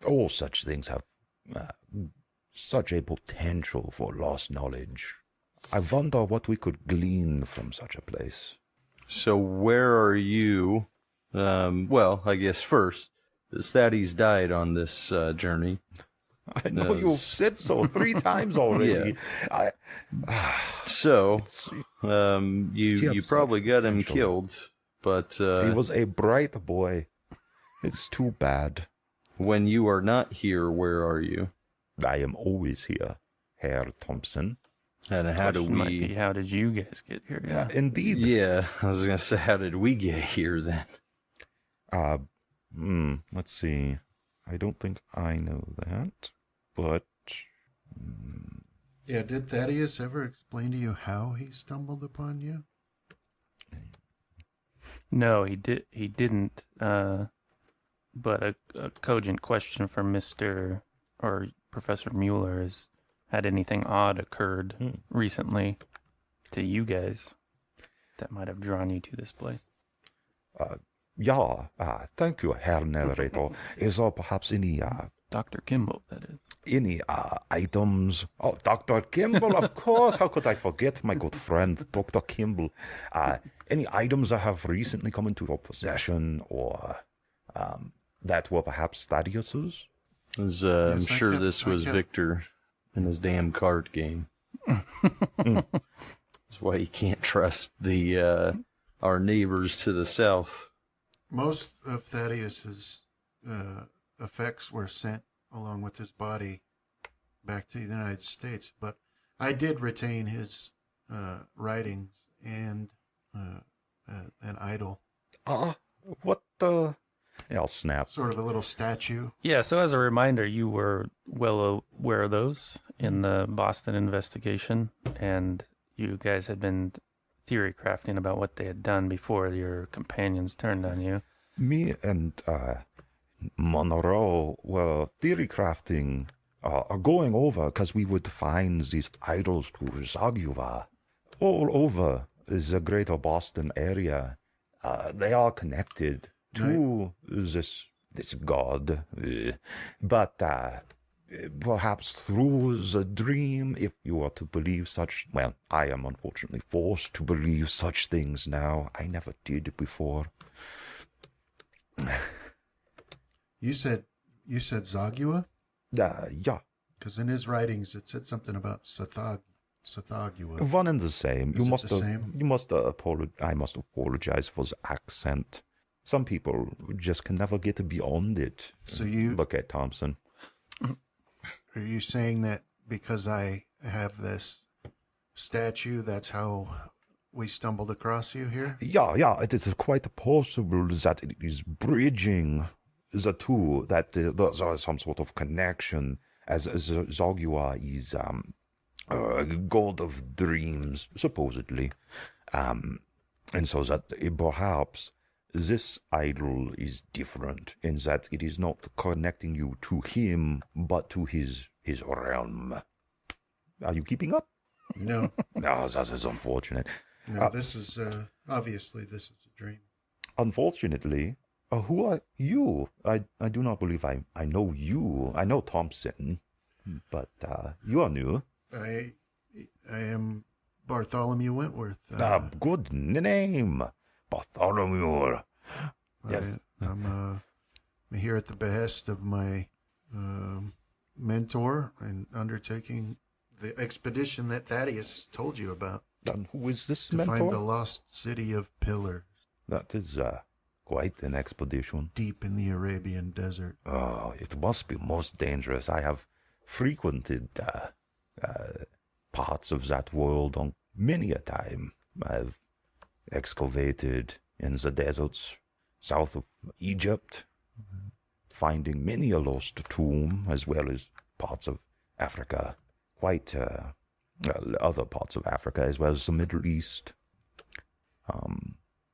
Speaker 3: All such things have such a potential for lost knowledge. I wonder what we could glean from such a place.
Speaker 4: So where are you? Well, I guess first, Thaddeus died on this journey.
Speaker 3: I know you've said so 3 times already.
Speaker 4: Yeah. You probably got him killed, but
Speaker 3: he was a bright boy. It's too bad.
Speaker 4: When you are not here, where are you?
Speaker 3: I am always here, Herr Thompson.
Speaker 4: And how did
Speaker 1: you guys get here? Yeah.
Speaker 3: Indeed.
Speaker 4: Yeah, I was gonna say, how did we get here then?
Speaker 3: Let's see. I don't think I know that, but
Speaker 2: yeah. Did Thaddeus ever explain to you how he stumbled upon you?
Speaker 1: No, he didn't. But a cogent question from Mr. or Professor Mueller is, had anything odd occurred recently to you guys that might have drawn you to this place?
Speaker 3: Thank you, Herr Narrator. Is there perhaps any,
Speaker 1: Dr. Kimball, that is.
Speaker 3: any, items? Oh, Dr. Kimball, of course. How could I forget my good friend, Dr. Kimball? Any items that have recently come into your possession or, that were perhaps Thaddeus's?
Speaker 4: I'm sure this was Victor and his damn card game. That's why you can't trust the our neighbors to the south.
Speaker 2: Most of Thaddeus's effects were sent along with his body back to the United States, but I did retain his writings and an idol.
Speaker 3: What the... I'll snap.
Speaker 2: Sort of a little statue.
Speaker 1: Yeah, so as a reminder, you were well aware of those in the Boston investigation, and you guys had been theory crafting about what they had done before your companions turned on you.
Speaker 3: Me and Monroe were theory crafting, going over, because we would find these idols to Zagyva all over the greater Boston area. They are connected to this god, but perhaps through the dream, if you are to believe such. Well, I am unfortunately forced to believe such things now. I never did before.
Speaker 2: You said Zagua?
Speaker 3: Yeah.
Speaker 2: Because in his writings it said something about Sathagua.
Speaker 3: One and the same.
Speaker 2: Is it the same?
Speaker 3: You must I must apologize for the accent. Some people just can never get beyond it.
Speaker 2: So you
Speaker 3: look at Thompson.
Speaker 2: Are you saying that because I have this statue, that's how we stumbled across you here?
Speaker 3: Yeah, it is quite possible that it is bridging the two, that there's some sort of connection, as Zagua is god of dreams, supposedly. And so that perhaps this idol is different in that it is not connecting you to him, but to his realm. Are you keeping up?
Speaker 2: No.
Speaker 3: No, that is unfortunate.
Speaker 2: No, this is, obviously this is a dream.
Speaker 3: Unfortunately, who are you? I do not believe I know you. I know Thompson, but you are new.
Speaker 2: I am Bartholomew Wentworth.
Speaker 3: Good name, Bartholomew. Yes.
Speaker 2: I'm here at the behest of my mentor and undertaking the expedition that Thaddeus told you about.
Speaker 3: And who is this
Speaker 2: to
Speaker 3: mentor?
Speaker 2: Find the lost city of Pillars.
Speaker 3: That is quite an expedition.
Speaker 2: Deep in the Arabian desert.
Speaker 3: Oh, it must be most dangerous. I have frequented parts of that world on many a time. I've excavated in the deserts south of Egypt, finding many a lost tomb, as well as parts of Africa, quite other parts of Africa, as well as the Middle East.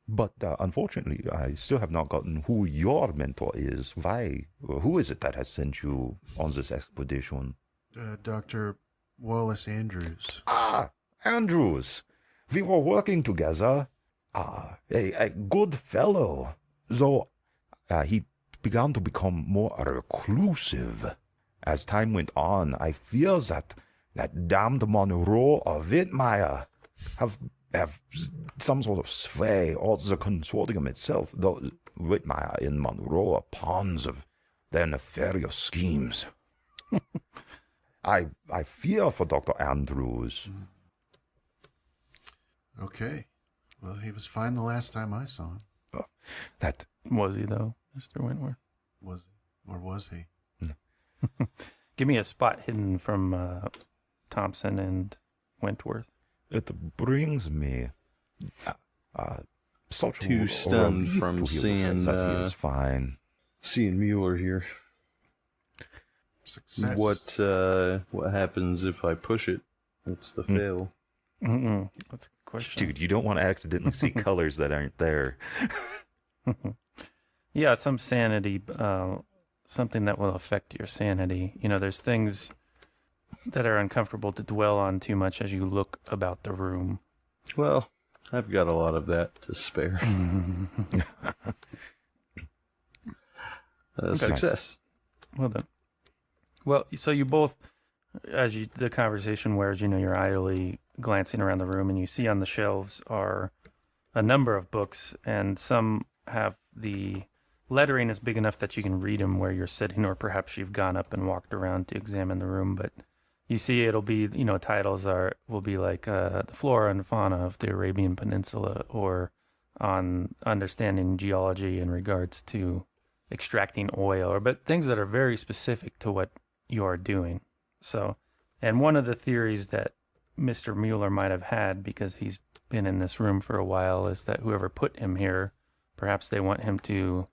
Speaker 3: But unfortunately, I still have not gotten who your mentor is. Why? Who is it that has sent you on this expedition?
Speaker 2: Dr. Wallace Andrews.
Speaker 3: Andrews. We were working together. A good fellow. Though he began to become more reclusive. As time went on, I fear that damned Monroe or Wittmeyer have some sort of sway, or the consortium itself, though Wittmeyer and Monroe are pawns of their nefarious schemes. I fear for Dr. Andrews.
Speaker 2: Okay. Well, he was fine the last time I saw him.
Speaker 1: Was he, though, Mr. Wentworth?
Speaker 2: Was he? Or was he?
Speaker 1: Give me a spot hidden from Thompson and Wentworth.
Speaker 3: It brings me such
Speaker 4: too stunned from seeing
Speaker 3: that he is fine.
Speaker 4: Seeing Mueller here.
Speaker 2: Success.
Speaker 4: What happens if I push it? What's the fail?
Speaker 1: That's a question.
Speaker 3: Dude, you don't want to accidentally see colors that aren't there.
Speaker 1: Yeah, some sanity, something that will affect your sanity. You know, there's things that are uncomfortable to dwell on too much as you look about the room.
Speaker 4: Well, I've got a lot of that to spare. Success.
Speaker 1: Well done. Well, so you both, the conversation wears, you know, you're idly glancing around the room, and you see on the shelves are a number of books, and some have the lettering is big enough that you can read them where you're sitting, or perhaps you've gone up and walked around to examine the room. But you see, it'll be, you know, titles will be like the flora and fauna of the Arabian Peninsula, or on understanding geology in regards to extracting oil, but things that are very specific to what you are doing. So, and one of the theories that Mr. Mueller might have had, because he's been in this room for a while, is that whoever put him here, perhaps they want him to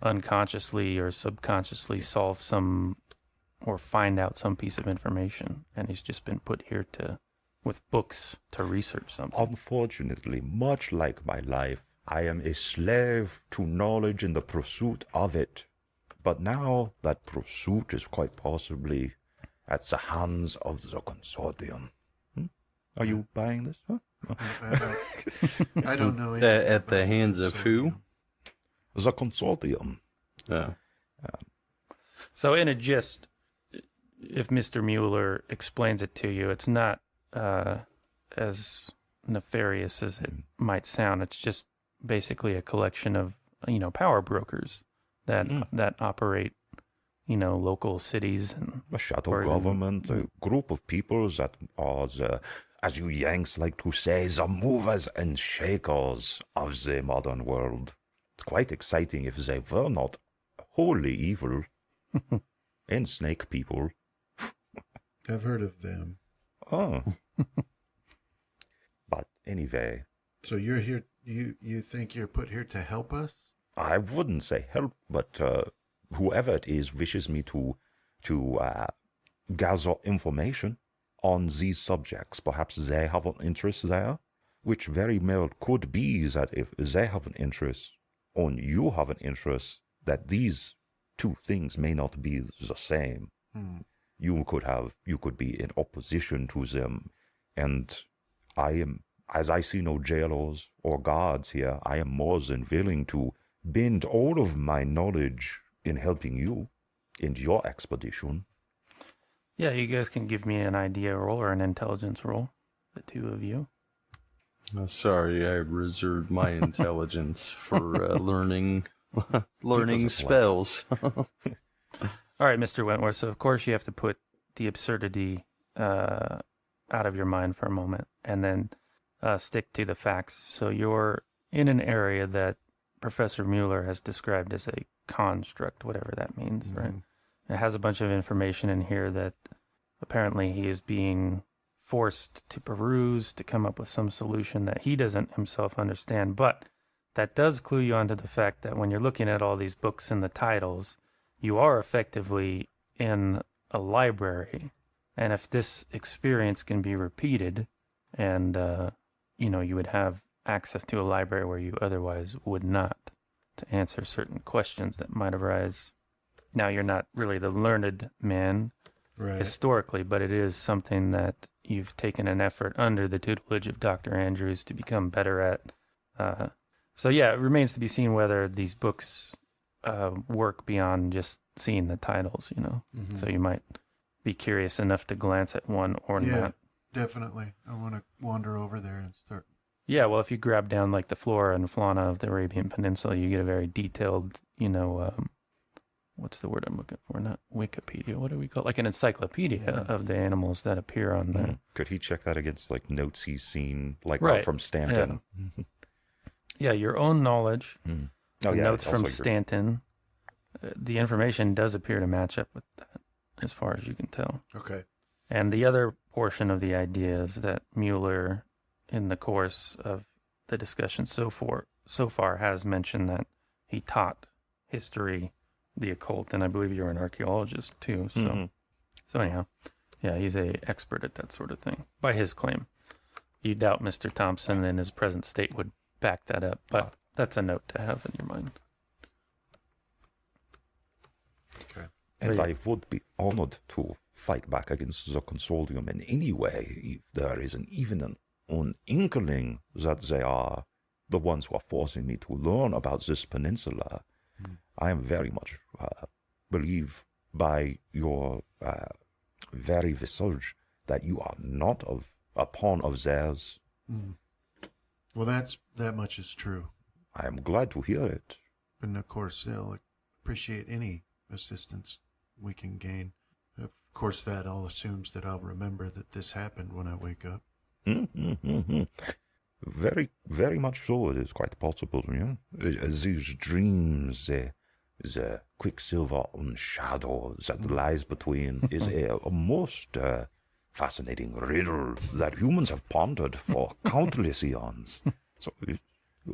Speaker 1: unconsciously or subconsciously solve some or find out some piece of information, and he's just been put here with books to research something.
Speaker 3: Unfortunately, much like my life, I am a slave to knowledge in the pursuit of it. But now that pursuit is quite possibly at the hands of the consortium. Are you buying this? Huh?
Speaker 2: I don't know.
Speaker 4: At the hands of who?
Speaker 3: The consortium.
Speaker 4: Oh.
Speaker 1: So in a gist, if Mr. Mueller explains it to you, it's not as nefarious as it might sound. It's just basically a collection of, you know, power brokers that operate, you know, local cities and
Speaker 3: a shadow government, a group of people that are the, as you Yanks like to say, the movers and shakers of the modern world. It's quite exciting if they were not wholly evil and snake people.
Speaker 2: I've heard of them.
Speaker 3: Oh. But anyway.
Speaker 2: So you're here, you think you're put here to help us?
Speaker 3: I wouldn't say help, but whoever it is wishes me to gather information on these subjects. Perhaps they have an interest there, which very well could be that if they have an interest, or you have an interest, that these two things may not be the same. You could be in opposition to them, and I am, as I see no jailers or guards here, I am more than willing to bend all of my knowledge in helping you in your expedition.
Speaker 1: Yeah, you guys can give me an idea roll or an intelligence roll, the two of you.
Speaker 4: Sorry, I reserved my intelligence for learning spells.
Speaker 1: All right, Mr. Wentworth, so of course you have to put the absurdity out of your mind for a moment and then stick to the facts. So you're in an area that Professor Mueller has described as a construct, whatever that means, right? It has a bunch of information in here that apparently he is being forced to peruse to come up with some solution that he doesn't himself understand. But that does clue you onto the fact that when you're looking at all these books and the titles, you are effectively in a library. And if this experience can be repeated and, you know, you would have access to a library where you otherwise would not, to answer certain questions that might arise. Now, you're not really the learned man historically, but it is something that you've taken an effort under the tutelage of Dr. Andrews to become better at. So yeah, it remains to be seen whether these books work beyond just seeing the titles, you know. So you might be curious enough to glance at one or not.
Speaker 2: Definitely. I want to wander over there and start.
Speaker 1: Yeah, well, if you grab down like the flora and fauna of the Arabian Peninsula, you get a very detailed, you know, what's the word I'm looking for? Not Wikipedia. What do we call it? Like an encyclopedia of the animals that appear on there.
Speaker 3: Could he check that against like notes he's seen, like from Stanton?
Speaker 1: Yeah, your own knowledge, notes from
Speaker 3: your...
Speaker 1: Stanton. The information does appear to match up with that, as far as you can tell.
Speaker 2: Okay.
Speaker 1: And the other portion of the idea is that Mueller, in the course of the discussion so far, has mentioned that he taught history, the occult, and I believe you're an archaeologist too. So, so anyhow, yeah, he's a expert at that sort of thing by his claim. you doubt Mr. Thompson in his present state would back that up, but that's a note to have in your mind.
Speaker 2: Okay.
Speaker 3: And I would be honored to fight back against the consortium in any way if there is even an inkling that they are the ones who are forcing me to learn about this peninsula. I am very much believe by your very visage that you are not a pawn of theirs.
Speaker 2: Well, that much is true.
Speaker 3: I am glad to hear it.
Speaker 2: And of course, they'll appreciate any assistance we can gain. Of course, that all assumes that I'll remember that this happened when I wake up.
Speaker 3: Very, very much so. It is quite possible, These dreams, the quicksilver and shadow that lies between is a most fascinating riddle that humans have pondered for countless eons. So you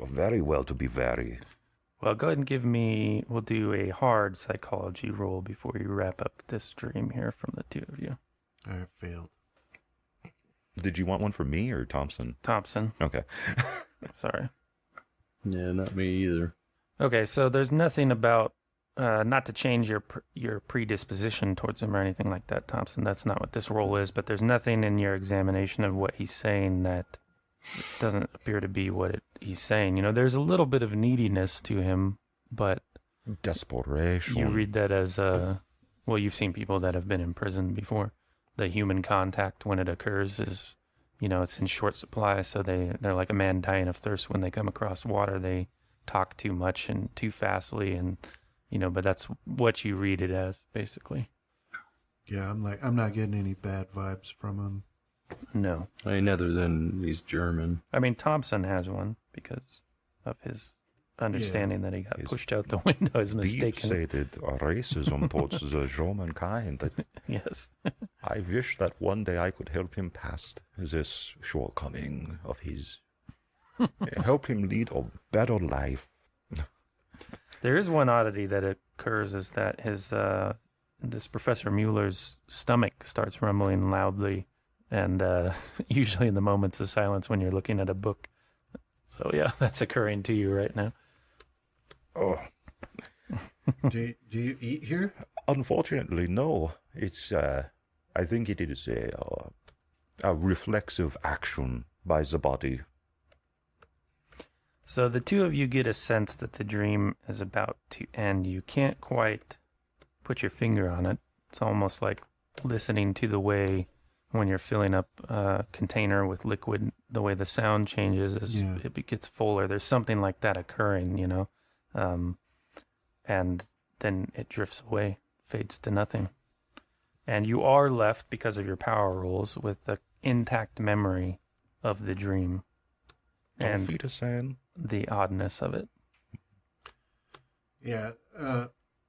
Speaker 3: are very well to be very...
Speaker 1: Well, go ahead and we'll do a hard psychology roll before you wrap up this dream here from the two of you.
Speaker 2: I have failed.
Speaker 3: Did you want one for me or Thompson?
Speaker 1: Thompson.
Speaker 3: Okay.
Speaker 1: Sorry.
Speaker 4: Yeah, not me either.
Speaker 1: Okay, so there's nothing about, not to change your predisposition towards him or anything like that, Thompson. That's not what this roll is, but there's nothing in your examination of what he's saying that doesn't appear to be what he's saying. There's a little bit of neediness to him, but
Speaker 3: desperation.
Speaker 1: You read that as, you've seen people that have been in prison before. The human contact when it occurs is, it's in short supply, so they're like a man dying of thirst when they come across water. They talk too much and too fastly, and but that's what you read it as, basically.
Speaker 2: Yeah, I'm not getting any bad vibes from him.
Speaker 1: No.
Speaker 4: I mean, other than he's German.
Speaker 1: I mean, Thompson has one because of his understanding that he got pushed out the window is mistaken.
Speaker 3: Deep-seated racism towards the German kind.
Speaker 1: Yes.
Speaker 3: I wish that one day I could help him past this shortcoming of his. Help him lead a better life.
Speaker 1: There is one oddity that occurs is that his this Professor Mueller's stomach starts rumbling loudly, and usually in the moments of silence when you're looking at a book. So yeah, that's occurring to you right now.
Speaker 3: Oh.
Speaker 2: Do you eat here?
Speaker 3: Unfortunately, no. It's I think it is a reflexive action by the body.
Speaker 1: So the two of you get a sense that the dream is about to end. You can't quite put your finger on it. It's almost like listening to the way when you're filling up a container with liquid, the way the sound changes as it gets fuller. There's something like that occurring, and then it drifts away, fades to nothing. And you are left, because of your power rolls, with the intact memory of the dream and the oddness of it.
Speaker 2: Yeah.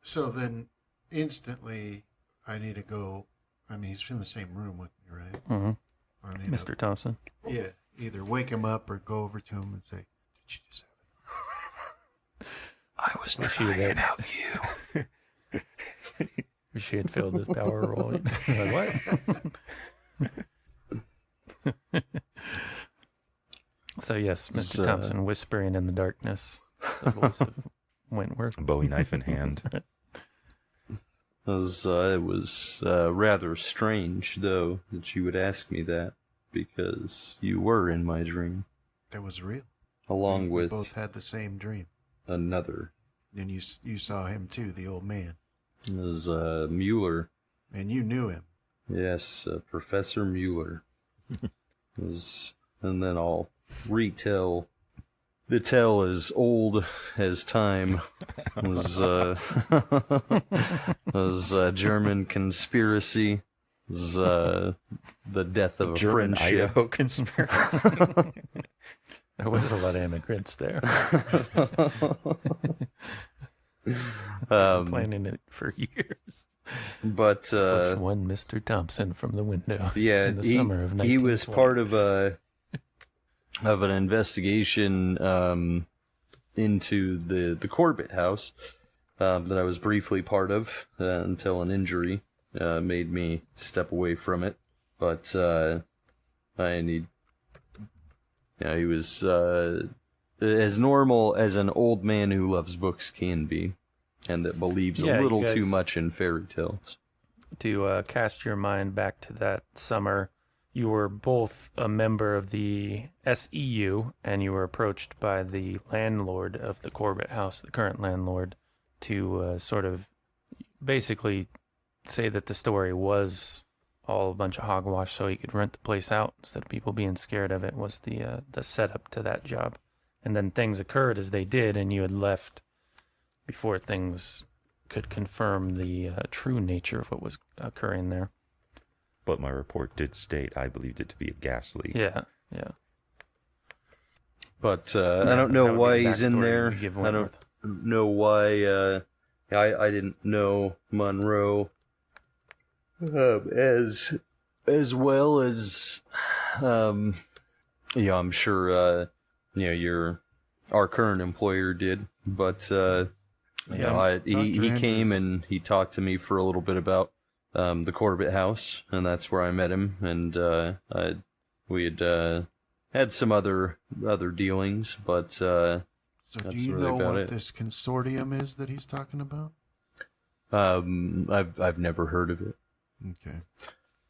Speaker 2: So then instantly I need to go. I mean, he's in the same room with me, right?
Speaker 1: Mm-hmm. Mr. Thompson.
Speaker 2: Yeah. Either wake him up or go over to him and say, "Did you just have it?"
Speaker 4: I was trying to help you.
Speaker 1: Wish he had failed his power roll. Like, what? So yes, Mr. Thompson whispering in the darkness, the voice of Wentworth.
Speaker 3: Bowie knife in hand.
Speaker 4: It was rather strange, though, that you would ask me that, because you were in my dream.
Speaker 2: That was real.
Speaker 4: Along with...
Speaker 2: We both had the same dream.
Speaker 4: Another.
Speaker 2: And you saw him too, the old man.
Speaker 4: It was Mueller.
Speaker 2: And you knew him.
Speaker 4: Yes, Professor Mueller. And then I'll retell the tale as old as time. Was German conspiracy. Was the death of a
Speaker 3: German
Speaker 4: friendship.
Speaker 3: Idaho conspiracy.
Speaker 1: There was a lot of immigrants there. Planning it for years.
Speaker 4: But
Speaker 1: Push one Mr. Thompson from the window.
Speaker 4: Yeah,
Speaker 1: in the summer of 1920.
Speaker 4: he was part of an investigation into the Corbett house that I was briefly part of until an injury made me step away from it. But I need he was as normal as an old man who loves books can be, and that believes a little too much in fairy tales.
Speaker 1: To cast your mind back to that summer, you were both a member of the SEU, and you were approached by the landlord of the Corbett house, the current landlord, to sort of basically say that the story was all a bunch of hogwash so he could rent the place out instead of people being scared of it, was the setup to that job. And then things occurred as they did, and you had left before things could confirm the true nature of what was occurring there.
Speaker 3: But my report did state I believed it to be a gas leak.
Speaker 1: Yeah.
Speaker 4: But I don't know why he's in there. I don't know why. I didn't know Monroe as well as I'm sure our current employer did. But he came and he talked to me for a little bit about the Corbett house, and that's where I met him. And we had some other dealings, but
Speaker 2: so
Speaker 4: that's
Speaker 2: do you
Speaker 4: really
Speaker 2: know
Speaker 4: about
Speaker 2: what
Speaker 4: it.
Speaker 2: this consortium is that he's talking about?
Speaker 4: I've never heard of it.
Speaker 2: Okay.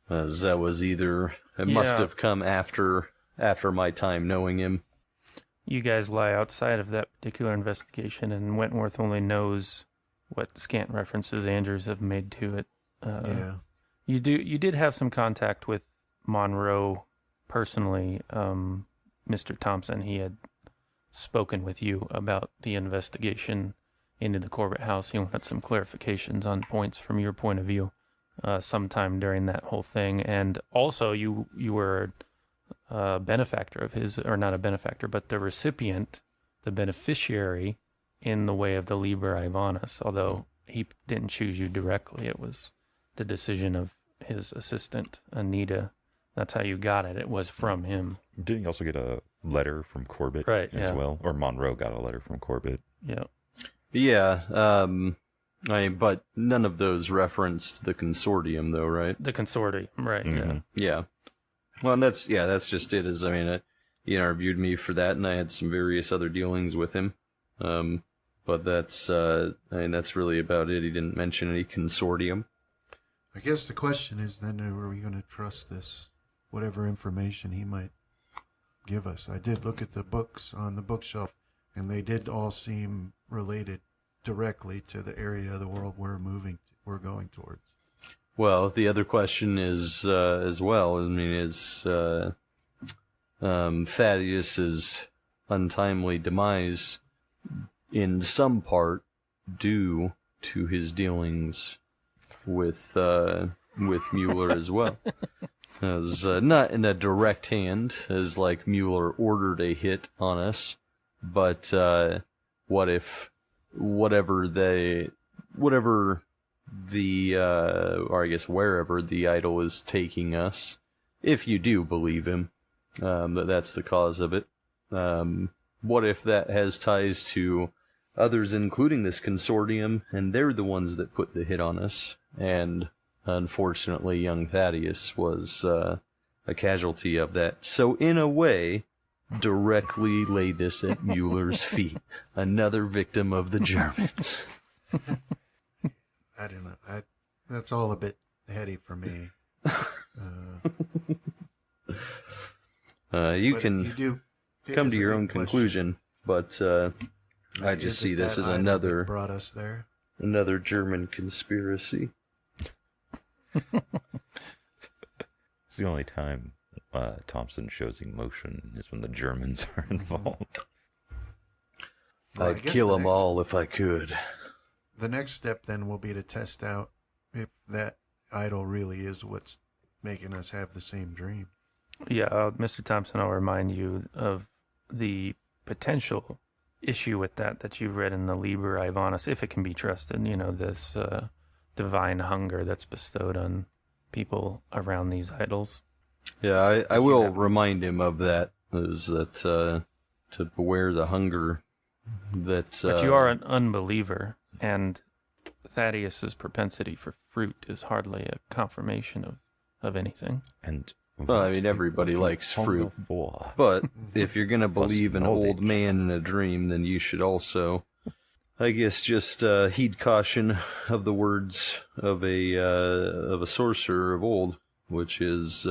Speaker 4: As that was either it must have come after my time knowing him.
Speaker 1: You guys lie outside of that particular investigation, and Wentworth only knows what scant references Andrews have made to it. You did have some contact with Monroe personally, Mr. Thompson. He had spoken with you about the investigation into the Corbett house. He wanted some clarifications on points from your point of view sometime during that whole thing. And also you were a benefactor of his, or not a benefactor, but the recipient, the beneficiary in the way of the Liber Ivanus, although he didn't choose you directly. It was the decision of his assistant, Anita. That's how you got it. It was from him.
Speaker 3: Didn't you also get a letter from Corbett as well? Or Monroe got a letter from Corbett?
Speaker 1: Yeah.
Speaker 4: Yeah. But none of those referenced the consortium, though, right?
Speaker 1: The consortium, right? Mm-hmm.
Speaker 4: Yeah. Well, and that's just it. He interviewed me for that, and I had some various other dealings with him. But that's really about it. He didn't mention any consortium.
Speaker 2: I guess the question is then, are we going to trust this, whatever information he might give us? I did look at the books on the bookshelf, and they did all seem related directly to the area of the world we're going towards.
Speaker 4: Well, the other question is, as well, is Thaddeus's untimely demise in some part due to his dealings with Mueller as well. As not in a direct hand, as like Mueller ordered a hit on us, but what if wherever the wherever the idol is taking us, if you do believe him, that's the cause of it. What if that has ties to others, including this consortium, and they're the ones that put the hit on us? And unfortunately, young Thaddeus was a casualty of that. So in a way, directly lay this at Mueller's feet. Another victim of the Germans.
Speaker 2: I don't know. That's all a bit heady for me.
Speaker 4: You can come to your own conclusion, but I just see this as another
Speaker 2: brought us there.
Speaker 4: Another German conspiracy.
Speaker 3: It's the only time Thompson shows emotion is when the Germans are involved.
Speaker 2: Well,
Speaker 4: I'd kill them all if I could.
Speaker 2: The next step then will be to test out if that idol really is what's making us have the same dream.
Speaker 1: Yeah, Mr. Thompson, I'll remind you of the potential issue with that you've read in the Liber Ivanus, if it can be trusted, this divine hunger that's bestowed on people around these idols.
Speaker 4: Yeah, I will remind him of that, is that to beware the hunger that...
Speaker 1: But you are an unbeliever, and Thaddeus's propensity for fruit is hardly a confirmation of anything.
Speaker 3: And
Speaker 4: Well, I mean, everybody likes fruit. But if you're going to believe an old man in a dream, then you should also, I guess, just heed caution of the words of a sorcerer of old, which is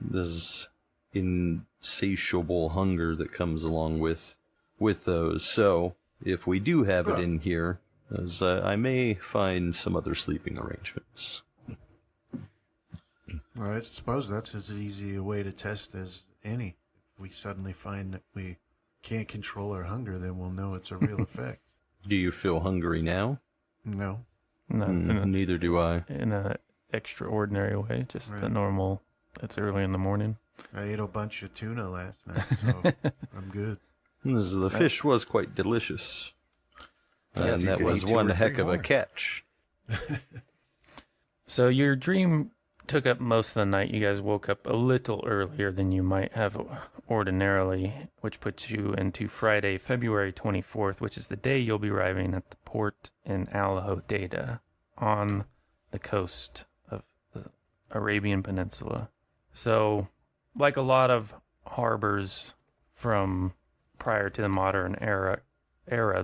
Speaker 4: this insatiable hunger that comes along with those. So if we do have it in here, as I may find some other sleeping arrangements.
Speaker 2: Well, I suppose that's as easy a way to test as any. If we suddenly find that we can't control our hunger, then we'll know it's a real effect.
Speaker 4: Do you feel hungry now?
Speaker 2: No.
Speaker 1: No,
Speaker 4: Neither do I.
Speaker 1: In a extraordinary way, just the normal. It's early in the morning.
Speaker 2: I ate a bunch of tuna last night, so I'm good.
Speaker 4: The fish was quite delicious. And that was one heck of a catch.
Speaker 1: So your dream took up most of the night. You guys woke up a little earlier than you might have ordinarily, which puts you into Friday, February 24th, which is the day you'll be arriving at the port in Alhodada on the coast of the Arabian Peninsula. So, like a lot of harbors from prior to the modern era,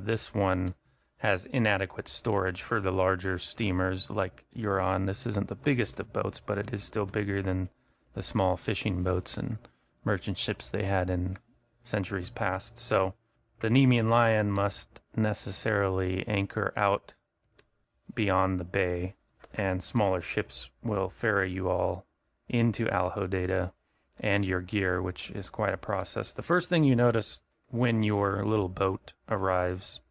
Speaker 1: this one has inadequate storage for the larger steamers like you're on. This isn't the biggest of boats, but it is still bigger than the small fishing boats and merchant ships they had in centuries past. So the Nemean Lion must necessarily anchor out beyond the bay, and smaller ships will ferry you all into Alhodada and your gear, which is quite a process. The first thing you notice when your little boat arrives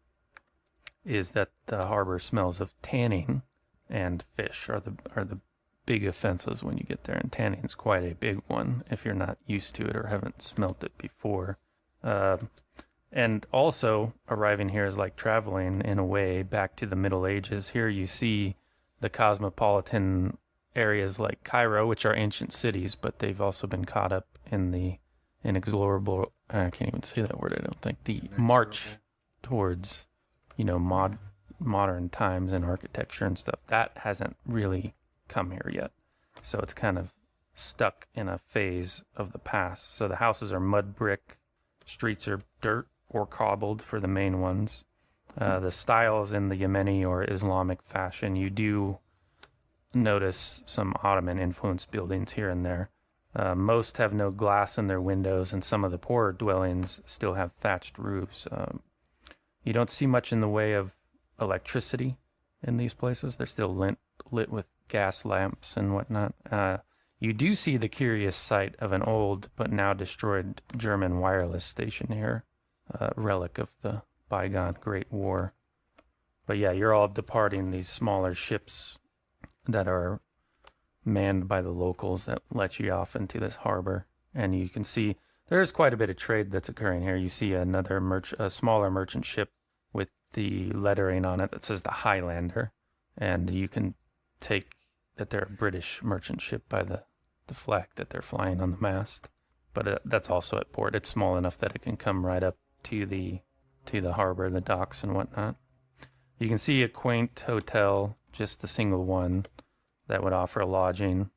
Speaker 1: is that the harbor smells of tanning, and fish are the big offenses when you get there, and tanning is quite a big one if you're not used to it or haven't smelt it before. And also, arriving here is like traveling in a way back to the Middle Ages. Here you see the cosmopolitan areas like Cairo, which are ancient cities, but they've also been caught up in the inexorable, I can't even say that word, I don't think, the march towards, modern times and architecture and stuff. That hasn't really come here yet. So it's kind of stuck in a phase of the past. So the houses are mud brick, streets are dirt or cobbled for the main ones. The styles in the Yemeni or Islamic fashion, you do notice some Ottoman influenced buildings here and there. Most have no glass in their windows, and some of the poorer dwellings still have thatched roofs. You don't see much in the way of electricity in these places. They're still lit with gas lamps and whatnot. You do see the curious sight of an old but now destroyed German wireless station here, a relic of the bygone Great War. But yeah, you're all departing these smaller ships that are manned by the locals that let you off into this harbor. And you can see there is quite a bit of trade that's occurring here. You see a smaller merchant ship with the lettering on it that says the Highlander. And you can take that they're a British merchant ship by the flag that they're flying on the mast. But that's also at port. It's small enough that it can come right up to the harbor, the docks and whatnot. You can see a quaint hotel, just the single one, that would offer lodging.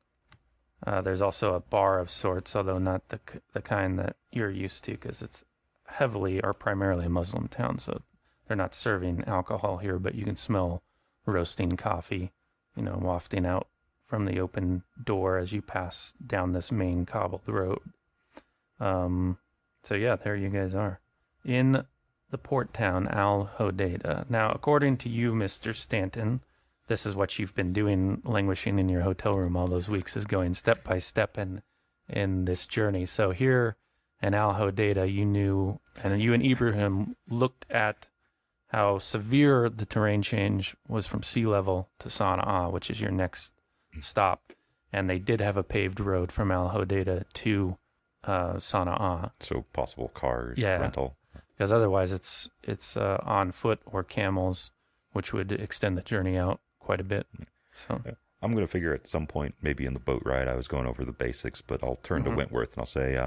Speaker 1: There's also a bar of sorts, although not the kind that you're used to, because it's heavily or primarily a Muslim town, so they're not serving alcohol here, but you can smell roasting coffee, wafting out from the open door as you pass down this main cobbled road. So yeah, there you guys are. In the port town, Alhodada. Now, according to you, Mr. Stanton, this is what you've been doing, languishing in your hotel room all those weeks, is going step by step in this journey. So here in Alhodada, you knew, and you and Ibrahim looked at how severe the terrain change was from sea level to Sana'a, which is your next stop. And they did have a paved road from Alhodada to Sana'a.
Speaker 3: So possible car rental.
Speaker 1: Because otherwise it's on foot or camels, which would extend the journey out quite a bit. So
Speaker 3: I'm going to figure at some point, maybe in the boat ride, I was going over the basics, but I'll turn to Wentworth and I'll say,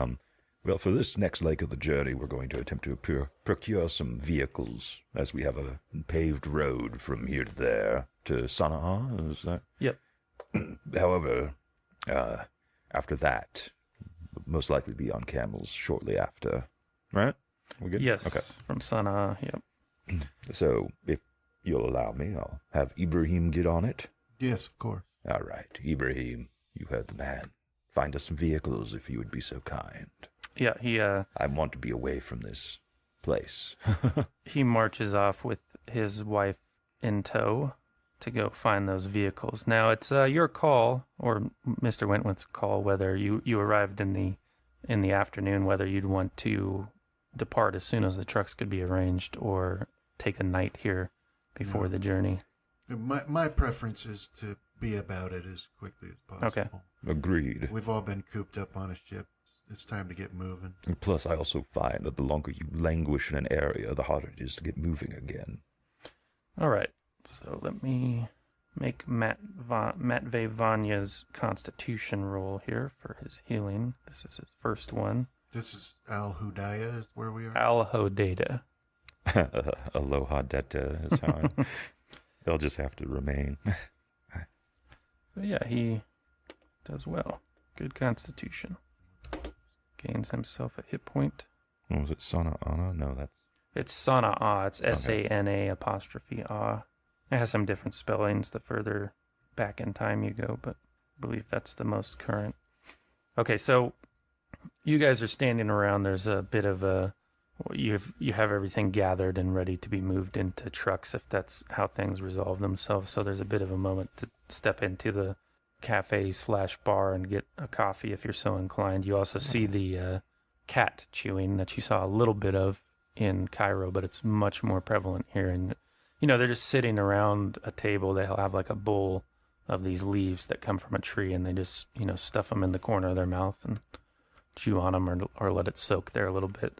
Speaker 3: well, for this next leg of the journey, we're going to attempt to procure some vehicles, as we have a paved road from here to there to Sana'a. Is that?
Speaker 1: Yep.
Speaker 3: However,
Speaker 5: after that, most likely be on camels shortly after. Right? We good?
Speaker 1: Yes,
Speaker 5: Okay.
Speaker 1: from Sana'a, yep.
Speaker 5: So, if you'll allow me, I'll have Ibrahim get on it.
Speaker 2: Yes, of course.
Speaker 5: All right, Ibrahim, you heard the man. Find us some vehicles if you would be so kind.
Speaker 1: Yeah, he
Speaker 5: I want to be away from this place.
Speaker 1: he marches off with his wife in tow to go find those vehicles. Now, it's your call, or Mr. Wentworth's call, whether you arrived in the afternoon, whether you'd want to depart as soon as the trucks could be arranged, or take a night here before the journey.
Speaker 2: My preference is to be about it as quickly as possible.
Speaker 1: Okay.
Speaker 5: Agreed.
Speaker 2: We've all been cooped up on a ship. It's time to get moving.
Speaker 5: Plus, I also find that the longer you languish in an area, the harder it is to get moving again.
Speaker 1: All right. So let me make Matvey Vanya's constitution roll here for his healing. This is his first one.
Speaker 2: This is Al Hudaya is where we are?
Speaker 1: Alhodata.
Speaker 5: Aloha deta is how they'll just have to remain.
Speaker 1: So yeah, he does well. Good constitution. Gains himself a hit point.
Speaker 5: What was it, Sana'a? No, that's...
Speaker 1: It's Sana'a. It's S-A-N-A apostrophe A. It has some different spellings the further back in time you go, but I believe that's the most current. Okay, so you guys are standing around. There's a bit of a... You have everything gathered and ready to be moved into trucks if that's how things resolve themselves. So there's a bit of a moment to step into the cafe/bar and get a coffee if you're so inclined. You also see the cat chewing that you saw a little bit of in Cairo, but it's much more prevalent here. And, they're just sitting around a table. They'll have like a bowl of these leaves that come from a tree, and they just, stuff them in the corner of their mouth and chew on them or let it soak there a little bit.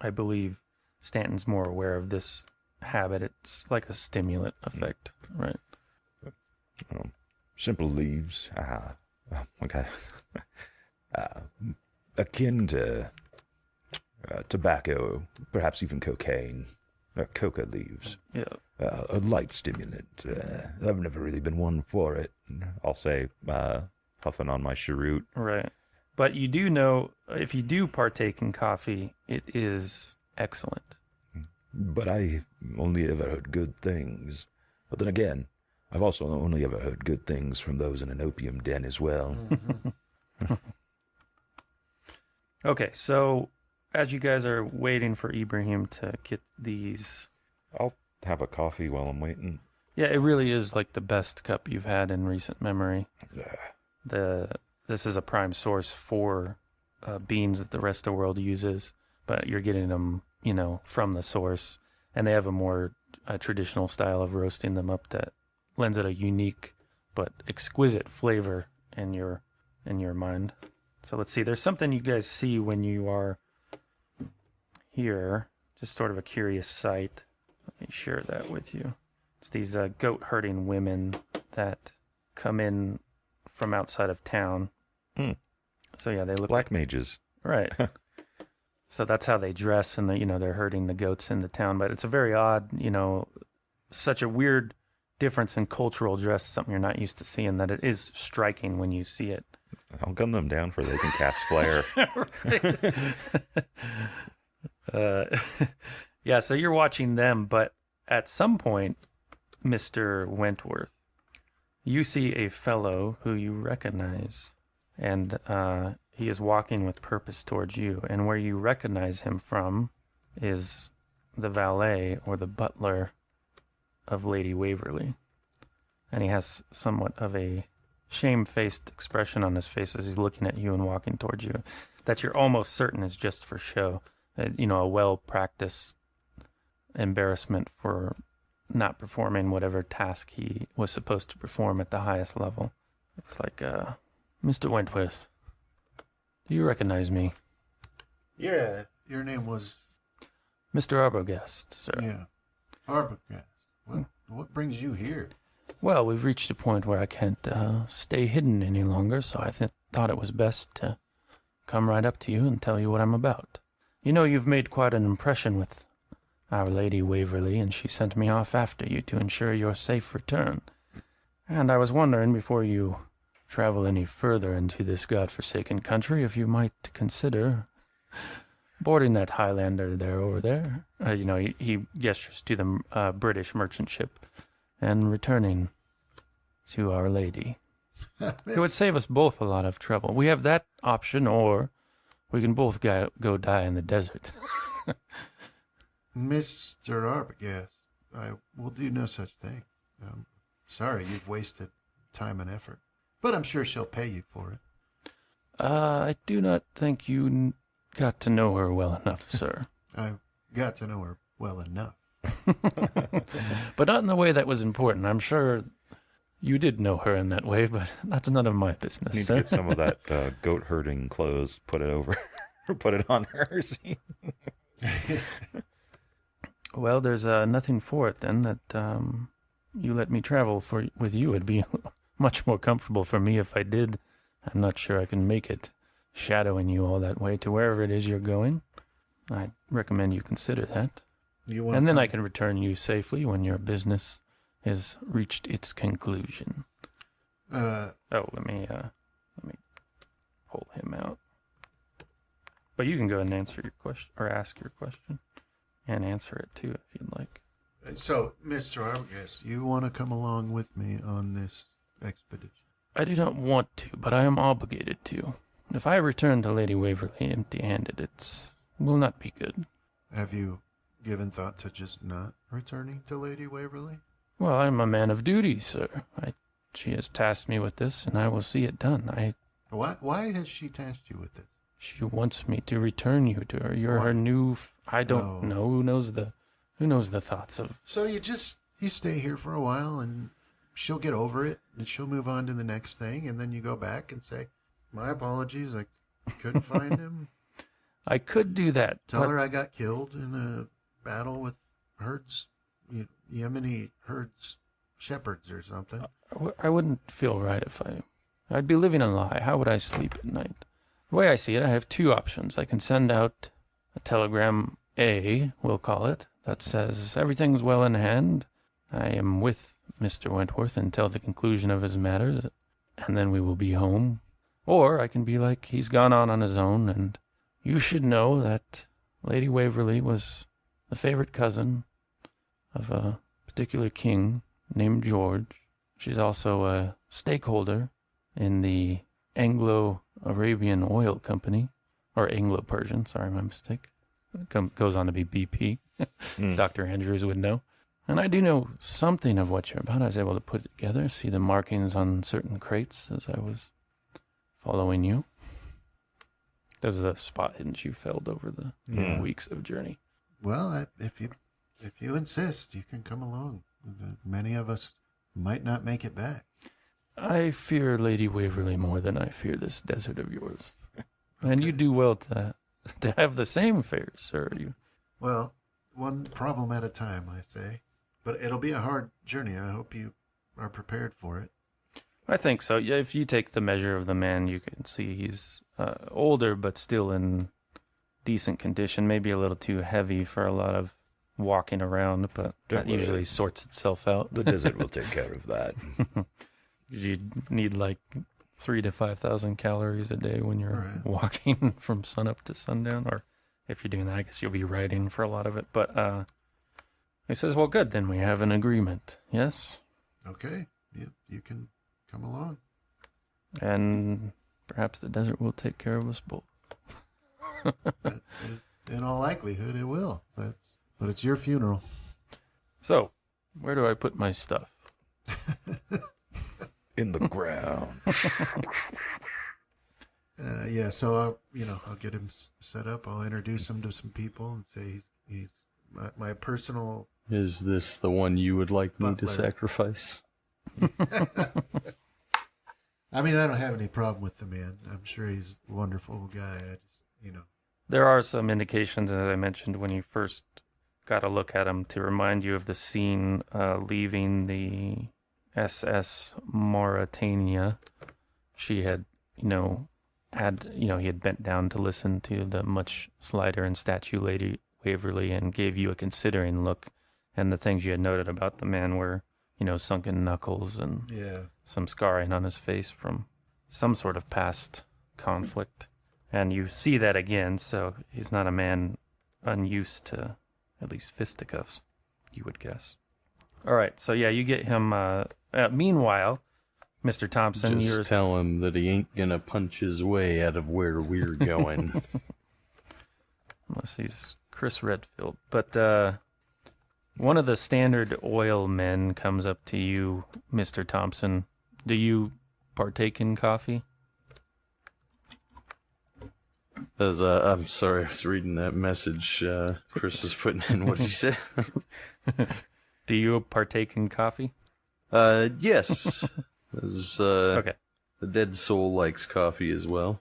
Speaker 1: I believe Stanton's more aware of this habit. It's like a stimulant effect, right?
Speaker 5: Simple leaves. Okay. Akin to tobacco, perhaps even cocaine. Coca leaves.
Speaker 1: Yeah.
Speaker 5: A light stimulant. I've never really been one for it. I'll say, puffing on my cheroot.
Speaker 1: Right. But you do know, if you do partake in coffee, it is excellent.
Speaker 5: But I only ever heard good things. But then again, I've also only ever heard good things from those in an opium den as well.
Speaker 1: Okay, so as you guys are waiting for Ibrahim to get these...
Speaker 5: I'll have a coffee while I'm waiting.
Speaker 1: Yeah, it really is like the best cup you've had in recent memory. This is a prime source for beans that the rest of the world uses, but you're getting them, from the source. And they have a more traditional style of roasting them up that lends it a unique but exquisite flavor in your mind. So let's see. There's something you guys see when you are here, just sort of a curious sight. Let me share that with you. It's these goat herding women that come in from outside of town. So yeah, they look
Speaker 5: black mages.
Speaker 1: Right. So that's how they dress, and they're herding the goats into town. But it's a very odd, such a weird difference in cultural dress, something you're not used to seeing, that it is striking when you see it.
Speaker 5: I'll gun them down for they can cast flare.
Speaker 1: Yeah, so you're watching them, but at some point, Mr. Wentworth, you see a fellow who you recognize, and he is walking with purpose towards you. And where you recognize him from is the valet or the butler of Lady Waverly. And he has somewhat of a shamefaced expression on his face as he's looking at you and walking towards you that you're almost certain is just for show. A well-practiced embarrassment for not performing whatever task he was supposed to perform at the highest level. It's like, Mr. Wentworth, do you recognize me?
Speaker 2: Yeah, your name was...
Speaker 1: Mr. Arbogast, sir.
Speaker 2: Yeah, Arbogast. What brings you here?
Speaker 1: Well, we've reached a point where I can't stay hidden any longer, so I thought it was best to come right up to you and tell you what I'm about. You've made quite an impression with Our Lady Waverly, and she sent me off after you to ensure your safe return. And I was wondering, before you travel any further into this godforsaken country, if you might consider boarding that Highlander there over there. He gestures to the British merchant ship and returning to Our Lady. It would save us both a lot of trouble. We have that option, or we can both go die in the desert.
Speaker 2: Mr. Arbogast, I will do no such thing. Sorry you've wasted time and effort, but I'm sure she'll pay you for it.
Speaker 1: I do not think you got to know her well enough, sir.
Speaker 2: I got to know her well enough.
Speaker 1: But not in the way that was important. I'm sure you did know her in that way, but that's none of my business,
Speaker 3: Need
Speaker 1: sir.
Speaker 3: to get some of that goat herding clothes, put it over, put it on her.
Speaker 1: Well, there's nothing for it then that you let me travel with you. It'd be much more comfortable for me if I did. I'm not sure I can make it shadowing you all that way to wherever it is you're going. I recommend you consider that. And then I can return you safely when your business has reached its conclusion. Let me pull him out. But you can go ahead and answer your question, or ask your question, and answer it too if you'd like.
Speaker 2: So, Mr. Arbogast, you want to come along with me on this expedition?
Speaker 1: I do not want to, but I am obligated to. If I return to Lady Waverly empty-handed, it will not be good.
Speaker 2: Have you given thought to just not returning to Lady Waverly?
Speaker 1: Well, I'm a man of duty, sir. She has tasked me with this, and I will see it done.
Speaker 2: Why has she tasked you with this?
Speaker 1: She wants me to return you to her. You're her new... I don't know. Who knows the thoughts of...
Speaker 2: So you stay here for a while, and she'll get over it, and she'll move on to the next thing, and then you go back and say, my apologies, I couldn't find him.
Speaker 1: I could do that.
Speaker 2: Tell her I got killed in a battle with herds, Yemeni herds, shepherds or something.
Speaker 1: I wouldn't feel right if I'd be living a lie. How would I sleep at night? The way I see it, I have two options. I can send out a telegram A, we'll call it, that says everything's well in hand. I am with Mr. Wentworth until the conclusion of his matters, and then we will be home. Or I can be like, he's gone on his own, and you should know that Lady Waverly was the favorite cousin of a particular king named George. She's also a stakeholder in the Anglo-Arabian Oil Company, or Anglo-Persian, sorry, my mistake. Goes on to be BP. Dr. Andrews would know. And I do know something of what you're about. I was able to put it together, see the markings on certain crates as I was following you. Those are the spot hidden you felled over the weeks of journey.
Speaker 2: Well, if you insist, you can come along. Many of us might not make it back.
Speaker 1: I fear Lady Waverly more than I fear this desert of yours. And you do well to have the same fears, sir.
Speaker 2: Well, one problem at a time, I say. But it'll be a hard journey. I hope you are prepared for it.
Speaker 1: I think so. Yeah, if you take the measure of the man, you can see he's older, but still in decent condition. Maybe a little too heavy for a lot of walking around, but that usually sorts itself out.
Speaker 5: The desert will take care of that.
Speaker 1: You need like 3,000 to 5,000 calories a day when you're walking from sunup to sundown, or if you're doing that, I guess you'll be riding for a lot of it. But he says, well, good, then we have an agreement. Yes?
Speaker 2: Okay. You can come along.
Speaker 1: And perhaps the desert will take care of us both.
Speaker 2: In all likelihood, it will. But it's your funeral.
Speaker 1: So, where do I put my stuff?
Speaker 5: In the ground.
Speaker 2: So I'll get him set up. I'll introduce him to some people and say he's my personal...
Speaker 4: Is this the one you would like me to sacrifice?
Speaker 2: I mean, I don't have any problem with the man. I'm sure he's a wonderful guy. I just,
Speaker 1: There are some indications, as I mentioned, when you first got a look at him, to remind you of the scene leaving the SS Mauritania. She had, he had bent down to listen to the much slighter and statue Lady Waverly and gave you a considering look. And the things you had noted about the man were, sunken knuckles and some scarring on his face from some sort of past conflict. And you see that again, so he's not a man unused to at least fisticuffs, you would guess. All right, so yeah, you get him. Meanwhile, Mr. Thompson,
Speaker 4: Just tell him that he ain't gonna punch his way out of where we're going.
Speaker 1: Unless he's Chris Redfield. But one of the Standard Oil men comes up to you, Mr. Thompson. Do you partake in coffee?
Speaker 4: I'm sorry, I was reading that message Chris was putting in. What did he say?
Speaker 1: Do you partake in coffee?
Speaker 4: Yes.
Speaker 1: Okay.
Speaker 4: The dead soul likes coffee as well.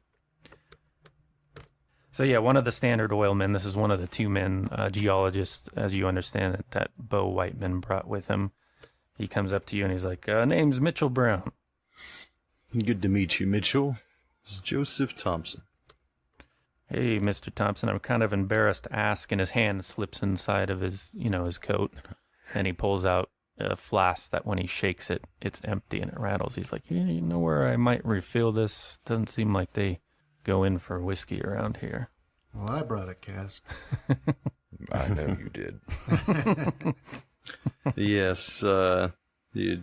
Speaker 1: So yeah, one of the Standard Oil men, this is one of the two men, geologists, as you understand it, that Bo Whiteman brought with him. He comes up to you and he's like, name's Mitchell Brown.
Speaker 4: Good to meet you, Mitchell. This is Joseph Thompson.
Speaker 1: Hey, Mr. Thompson, I'm kind of embarrassed to ask, and his hand slips inside of his coat, and he pulls out a flask that when he shakes it, it's empty and it rattles. He's like, you know where I might refill this? Doesn't seem like they go in for whiskey around here.
Speaker 2: Well, I brought a cask.
Speaker 5: I know you did.
Speaker 4: Yes, if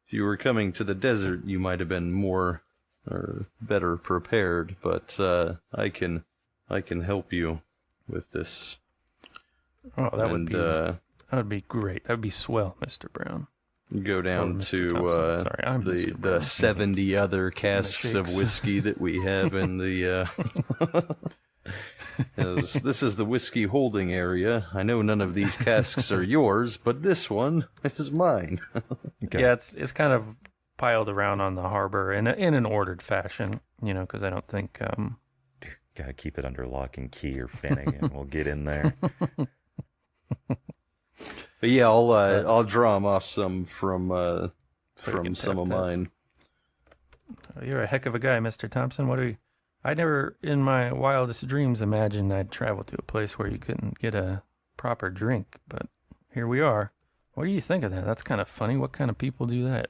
Speaker 4: you were coming to the desert, you might have been more or better prepared, but I can help you with this.
Speaker 1: Oh, that would be great. That would be swell, Mr. Brown.
Speaker 4: Go down to
Speaker 1: Sorry, I'm Mr. Brown.
Speaker 4: the 70 other casks of whiskey that we have in the. This is the whiskey holding area. I know none of these casks are yours, but this one is mine.
Speaker 5: Okay.
Speaker 1: Yeah, it's kind of piled around on the harbor in an ordered fashion, because I don't think.
Speaker 5: Gotta keep it under lock and key or Finnegan, and we'll get in there.
Speaker 4: But yeah, I'll draw him off some from some of mine.
Speaker 1: You're a heck of a guy, Mr. Thompson. I never, in my wildest dreams, imagined I'd travel to a place where you couldn't get a proper drink, but here we are. What do you think of that? That's kind of funny. What kind of people do that?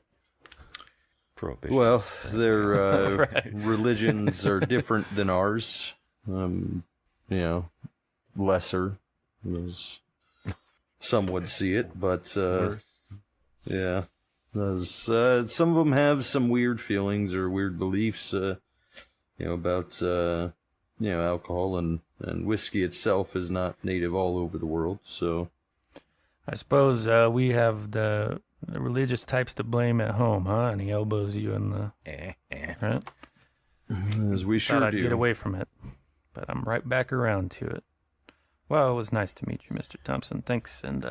Speaker 5: Prohibition.
Speaker 4: Well, their
Speaker 1: Right.
Speaker 4: religions are different than ours. Lesser, as some would see it, but yeah, some of them have some weird feelings or weird beliefs, about alcohol and whiskey itself is not native all over the world. So,
Speaker 1: I suppose we have the religious types to blame at home, huh? And he elbows you in the right.
Speaker 4: as we sure
Speaker 1: Thought I'd
Speaker 4: do.
Speaker 1: get away from it, but I'm right back around to it. Well, it was nice to meet you, Mr. Thompson. Thanks, and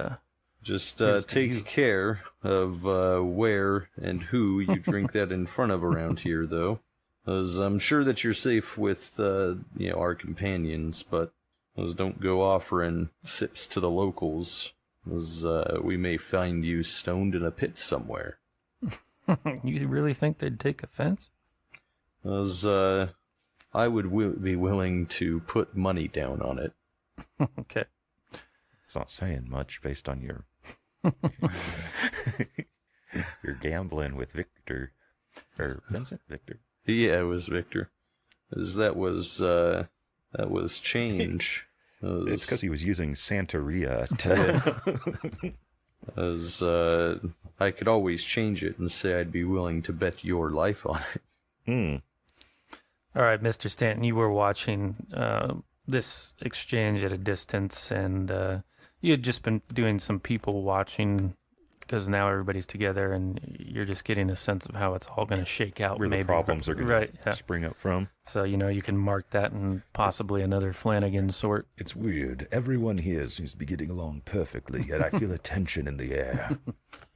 Speaker 4: Just
Speaker 1: here's to you.
Speaker 4: take care of where and who you drink that in front of around here, though, as I'm sure that you're safe with our companions, but don't go offering sips to the locals, as we may find you stoned in a pit somewhere.
Speaker 1: You really think they'd take offense?
Speaker 4: As I would be willing to put money down on it.
Speaker 1: Okay.
Speaker 5: It's not saying much based on your your gambling with Victor or Vincent Victor.
Speaker 4: Yeah, it was Victor. As that was change.
Speaker 5: It's because he was using Santeria to.
Speaker 4: As I could always change it and say I'd be willing to bet your life on it.
Speaker 1: All right, Mr. Stanton, you were watching this exchange at a distance, and you had just been doing some people watching because now everybody's together, and you're just getting a sense of how it's all going to shake out.
Speaker 5: Where
Speaker 1: maybe.
Speaker 5: the problems are going to spring up from.
Speaker 1: So, you can mark that in possibly another Flanagan sort.
Speaker 5: It's weird. Everyone here seems to be getting along perfectly, yet I feel a tension in the air.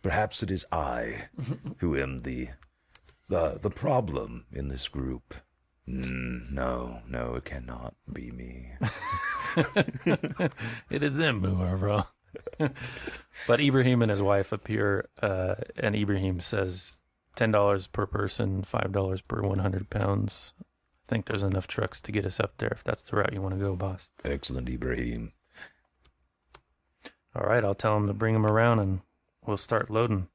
Speaker 5: Perhaps it is I who am the problem in this group. No, it cannot be me.
Speaker 1: It is them who are wrong. But Ibrahim and his wife appear, and Ibrahim says $10 per person, $5 per 100 pounds. I think there's enough trucks to get us up there if that's the route you want to go, boss.
Speaker 5: Excellent, Ibrahim.
Speaker 1: All right, I'll tell him to bring him around and we'll start loading.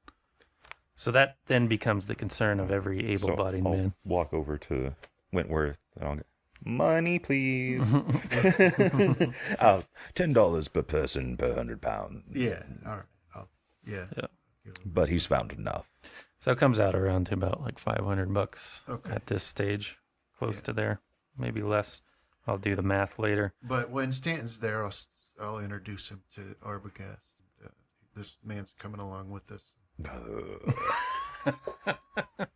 Speaker 1: So that then becomes the concern of every able-bodied
Speaker 3: I'll
Speaker 1: man.
Speaker 3: walk over to Wentworth and I'll go, money, please. $10 per person per 100 pounds.
Speaker 2: Yeah. All right. Yeah.
Speaker 3: But he's found enough.
Speaker 1: So it comes out around to about like $500
Speaker 2: Okay.
Speaker 1: at this stage, close to there, maybe less. I'll do the math later.
Speaker 2: But when Stanton's there, I'll introduce him to Arbogast. This man's coming along with us.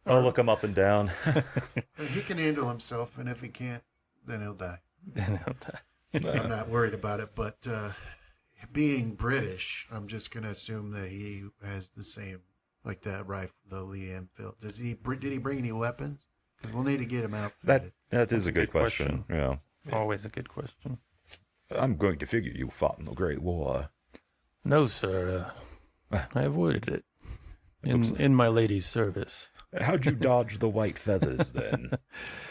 Speaker 3: I'll look him up and down.
Speaker 2: He can handle himself, and if he can't, then he'll die.
Speaker 1: Then I'll die.
Speaker 2: I'm not worried about it, but being British, I'm just going to assume that he has the same, like that rifle, the Lee Enfield. Did he bring any weapons? Because we'll need to get him outfitted.
Speaker 3: That is a good question. Yeah.
Speaker 1: Always a good question.
Speaker 3: I'm going to figure you fought in the Great War.
Speaker 1: No, sir. I avoided it in my lady's service.
Speaker 3: How'd you dodge the white feathers then?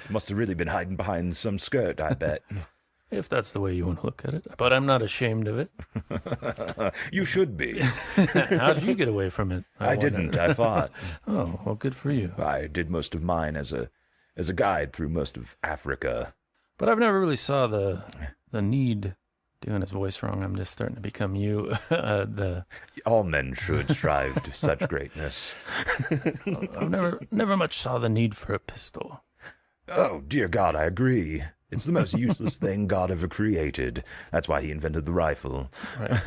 Speaker 3: Must have really been hiding behind some skirt, I bet.
Speaker 1: If that's the way you want to look at it. But I'm not ashamed of it.
Speaker 3: You should be.
Speaker 1: How'd you get away from it?
Speaker 3: I didn't. I fought.
Speaker 1: Oh, well, good for you.
Speaker 3: I did most of mine as a guide through most of Africa.
Speaker 1: But I've never really saw the need. Doing his voice wrong, I'm just starting to become you.
Speaker 3: All men should strive to such greatness.
Speaker 1: I've never much saw the need for a pistol.
Speaker 3: Oh, dear God, I agree. It's the most useless thing God ever created. That's why he invented the rifle.
Speaker 1: Right.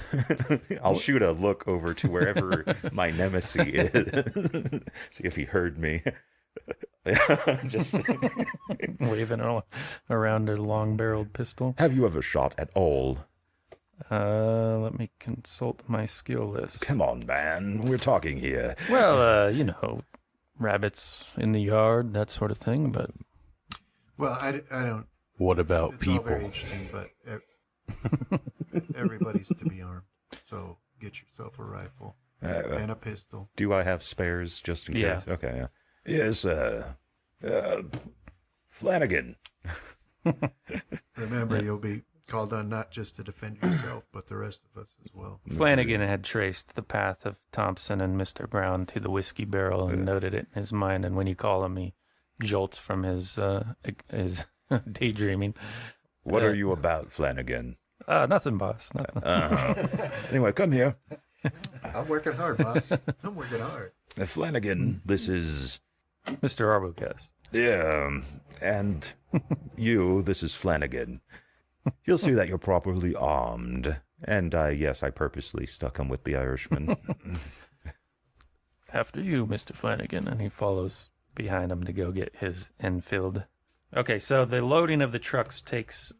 Speaker 3: I'll shoot a look over to wherever my nemesis is. See if he heard me. Just
Speaker 1: Waving around a long-barreled pistol.
Speaker 3: Have you ever shot at all?
Speaker 1: Let me consult my skill list.
Speaker 3: Come on, man. We're talking here.
Speaker 1: Well, rabbits in the yard, that sort of thing, but...
Speaker 2: Well, I don't...
Speaker 4: What about
Speaker 2: It's all very
Speaker 4: people?
Speaker 2: interesting, but everybody's to be armed. So get yourself a rifle and a pistol.
Speaker 3: Do I have spares just in case?
Speaker 1: Yeah.
Speaker 3: Okay, yeah. Yes, Flanagan.
Speaker 2: Remember, you'll be called on not just to defend yourself, but the rest of us as well.
Speaker 1: Flanagan had traced the path of Thompson and Mr. Brown to the whiskey barrel and noted it in his mind, and when you call him, he jolts from his daydreaming.
Speaker 3: What are you about, Flanagan?
Speaker 1: Nothing, boss. Nothing.
Speaker 3: Anyway, come here.
Speaker 2: I'm working hard, boss. I'm working hard.
Speaker 3: Flanagan, this is...
Speaker 1: Mr. Arbogast.
Speaker 3: Yeah, and you, this is Flanagan. You'll see that you're properly armed. And yes, I purposely stuck him with the Irishman.
Speaker 1: After you, Mr. Flanagan, and he follows behind him to go get his Enfield. Okay, so the loading of the trucks takes,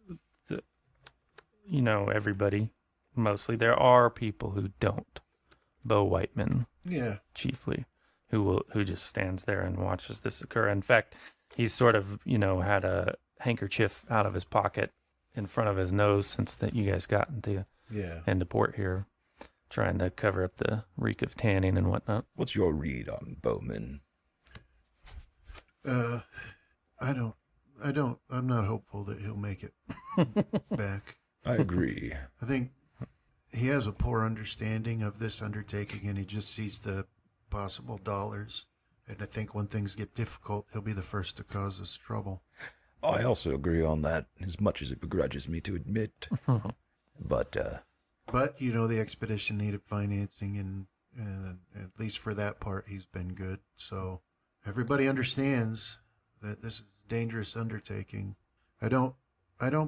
Speaker 1: everybody, mostly. There are people who don't. Bo Whiteman,
Speaker 2: Yeah.
Speaker 1: chiefly, who just stands there and watches this occur. In fact, he's sort of, had a handkerchief out of his pocket in front of his nose since that you guys got into port here, trying to cover up the reek of tanning and whatnot.
Speaker 3: What's your read on Bowman?
Speaker 2: I'm not hopeful that he'll make it back.
Speaker 3: I agree.
Speaker 2: I think he has a poor understanding of this undertaking, and he just sees the possible dollars. And I think when things get difficult, he'll be the first to cause us trouble.
Speaker 3: I also agree on that, as much as it begrudges me to admit. But
Speaker 2: the expedition needed financing, and at least for that part, he's been good. So everybody understands that this is a dangerous undertaking. I don't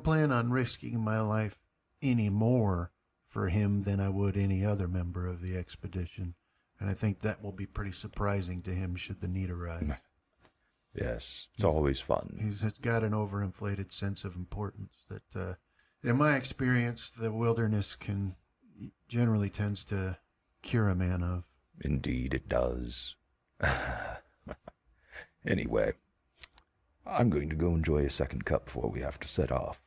Speaker 2: plan on risking my life any more for him than I would any other member of the expedition. And I think that will be pretty surprising to him should the need arise.
Speaker 3: yes, it's always fun.
Speaker 2: He's got an overinflated sense of importance that, in my experience, the wilderness generally tends to cure a man of.
Speaker 3: Indeed, it does. Anyway, I'm going to go enjoy a second cup before we have to set off.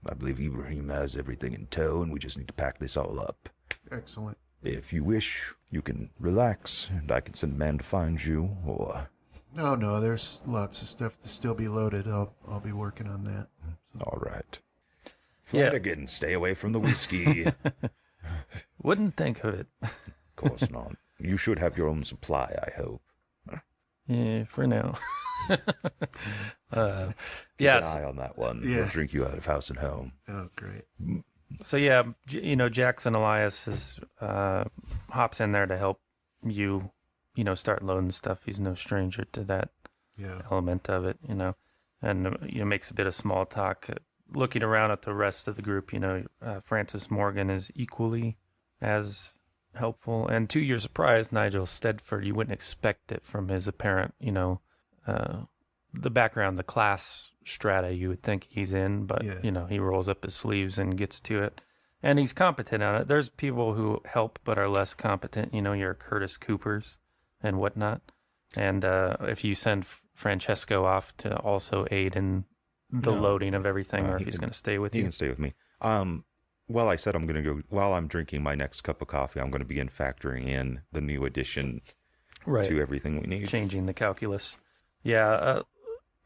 Speaker 3: I believe Ibrahim has everything in tow, and we just need to pack this all up.
Speaker 2: Excellent.
Speaker 3: If you wish, you can relax, and I can send a man to find you, or...
Speaker 2: Oh, no, there's lots of stuff to still be loaded. I'll be working on that.
Speaker 3: All right. Flanagan, stay away from the whiskey.
Speaker 1: Wouldn't think of it.
Speaker 3: Of course not. You should have your own supply, I hope.
Speaker 1: Yeah, for now.
Speaker 3: Keep
Speaker 1: yes.
Speaker 3: an eye on that one.
Speaker 2: Yeah.
Speaker 3: We'll drink you out of house and home.
Speaker 2: Oh, great.
Speaker 1: So yeah, Jackson Elias is hops in there to help you, start loading stuff. He's no stranger to that
Speaker 2: Yeah.
Speaker 1: element of it, and makes a bit of small talk. Looking around at the rest of the group, Francis Morgan is equally as helpful, and to your surprise, Nigel Stedford, you wouldn't expect it from his apparent, the background, the class strata you would think he's in, but
Speaker 2: Yeah.
Speaker 1: he rolls up his sleeves and gets to it, and he's competent on it. There's people who help but are less competent, your Curtis Coopers and whatnot, and if you send Francesco off to also aid in the loading of everything, or if he's going to stay with
Speaker 3: He
Speaker 1: you.
Speaker 3: can stay with me. Well, I said I'm going to go, while I'm drinking my next cup of coffee, I'm going to begin factoring in the new addition to everything we need.
Speaker 1: Changing the calculus. Yeah,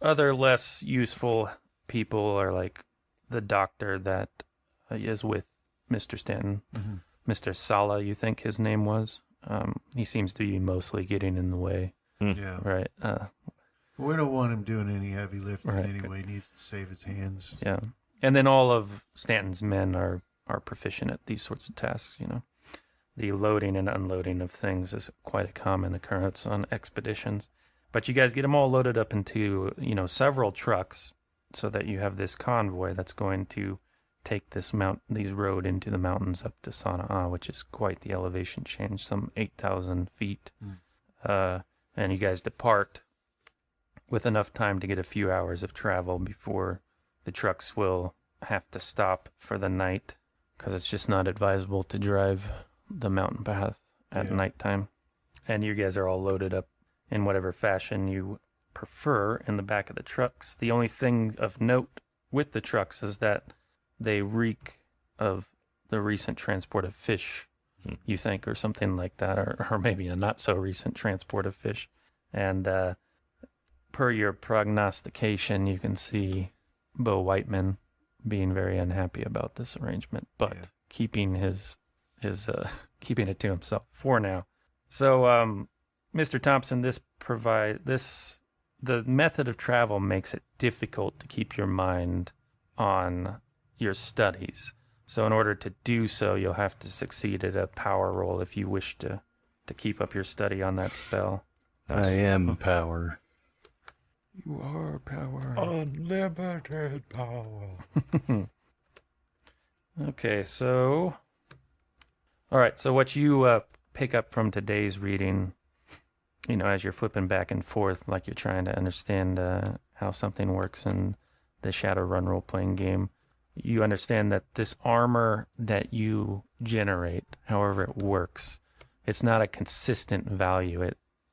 Speaker 1: other less useful people are like the doctor that is with Mr. Stanton.
Speaker 2: Mm-hmm.
Speaker 1: Mr. Sala, you think his name was? He seems to be mostly getting in the way,
Speaker 2: Yeah.
Speaker 1: right?
Speaker 2: We don't want him doing any heavy lifting
Speaker 1: Right.
Speaker 2: anyway. He needs to save his hands.
Speaker 1: Yeah. And then all of Stanton's men are proficient at these sorts of tasks, The loading and unloading of things is quite a common occurrence on expeditions. But you guys get them all loaded up into, several trucks so that you have this convoy that's going to take these road into the mountains up to Sana'a, which is quite the elevation change, some 8,000 feet. And you guys depart with enough time to get a few hours of travel before the trucks will have to stop for the night, because it's just not advisable to drive the mountain path at nighttime. And you guys are all loaded up in whatever fashion you prefer in the back of the trucks. The only thing of note with the trucks is that they reek of the recent transport of fish, you think, or something like that, or maybe a not so recent transport of fish. And per your prognostication, you can see Bo Whiteman being very unhappy about this arrangement, but keeping keeping it to himself for now. So, Mr. Thompson, the method of travel makes it difficult to keep your mind on your studies. So in order to do so, you'll have to succeed at a power roll if you wish to keep up your study on that spell.
Speaker 4: I am power.
Speaker 1: You are power.
Speaker 3: Unlimited power.
Speaker 1: Okay, so... All right, so what you pick up from today's reading, as you're flipping back and forth, like you're trying to understand how something works in the Shadowrun role-playing game, you understand that this armor that you generate, however it works, it's not a consistent value.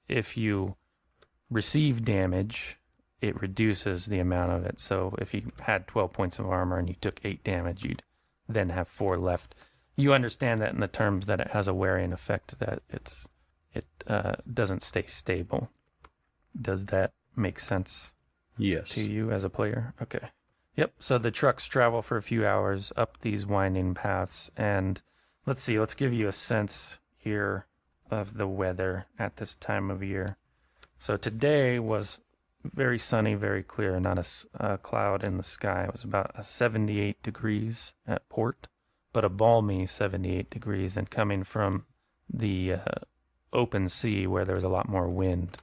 Speaker 1: If you receive damage, it reduces the amount of it. So if you had 12 points of armor and you took 8 damage, you'd then have 4 left. You understand that in the terms that it has a wearing effect, that it doesn't stay stable. Does that make sense?
Speaker 4: Yes.
Speaker 1: To you as a player? Okay. Yep. So the trucks travel for a few hours up these winding paths, and let's give you a sense here of the weather at this time of year. So today was very sunny, very clear, not a cloud in the sky. It was about 78 degrees at port, but a balmy 78 degrees, and coming from the open sea where there's a lot more wind,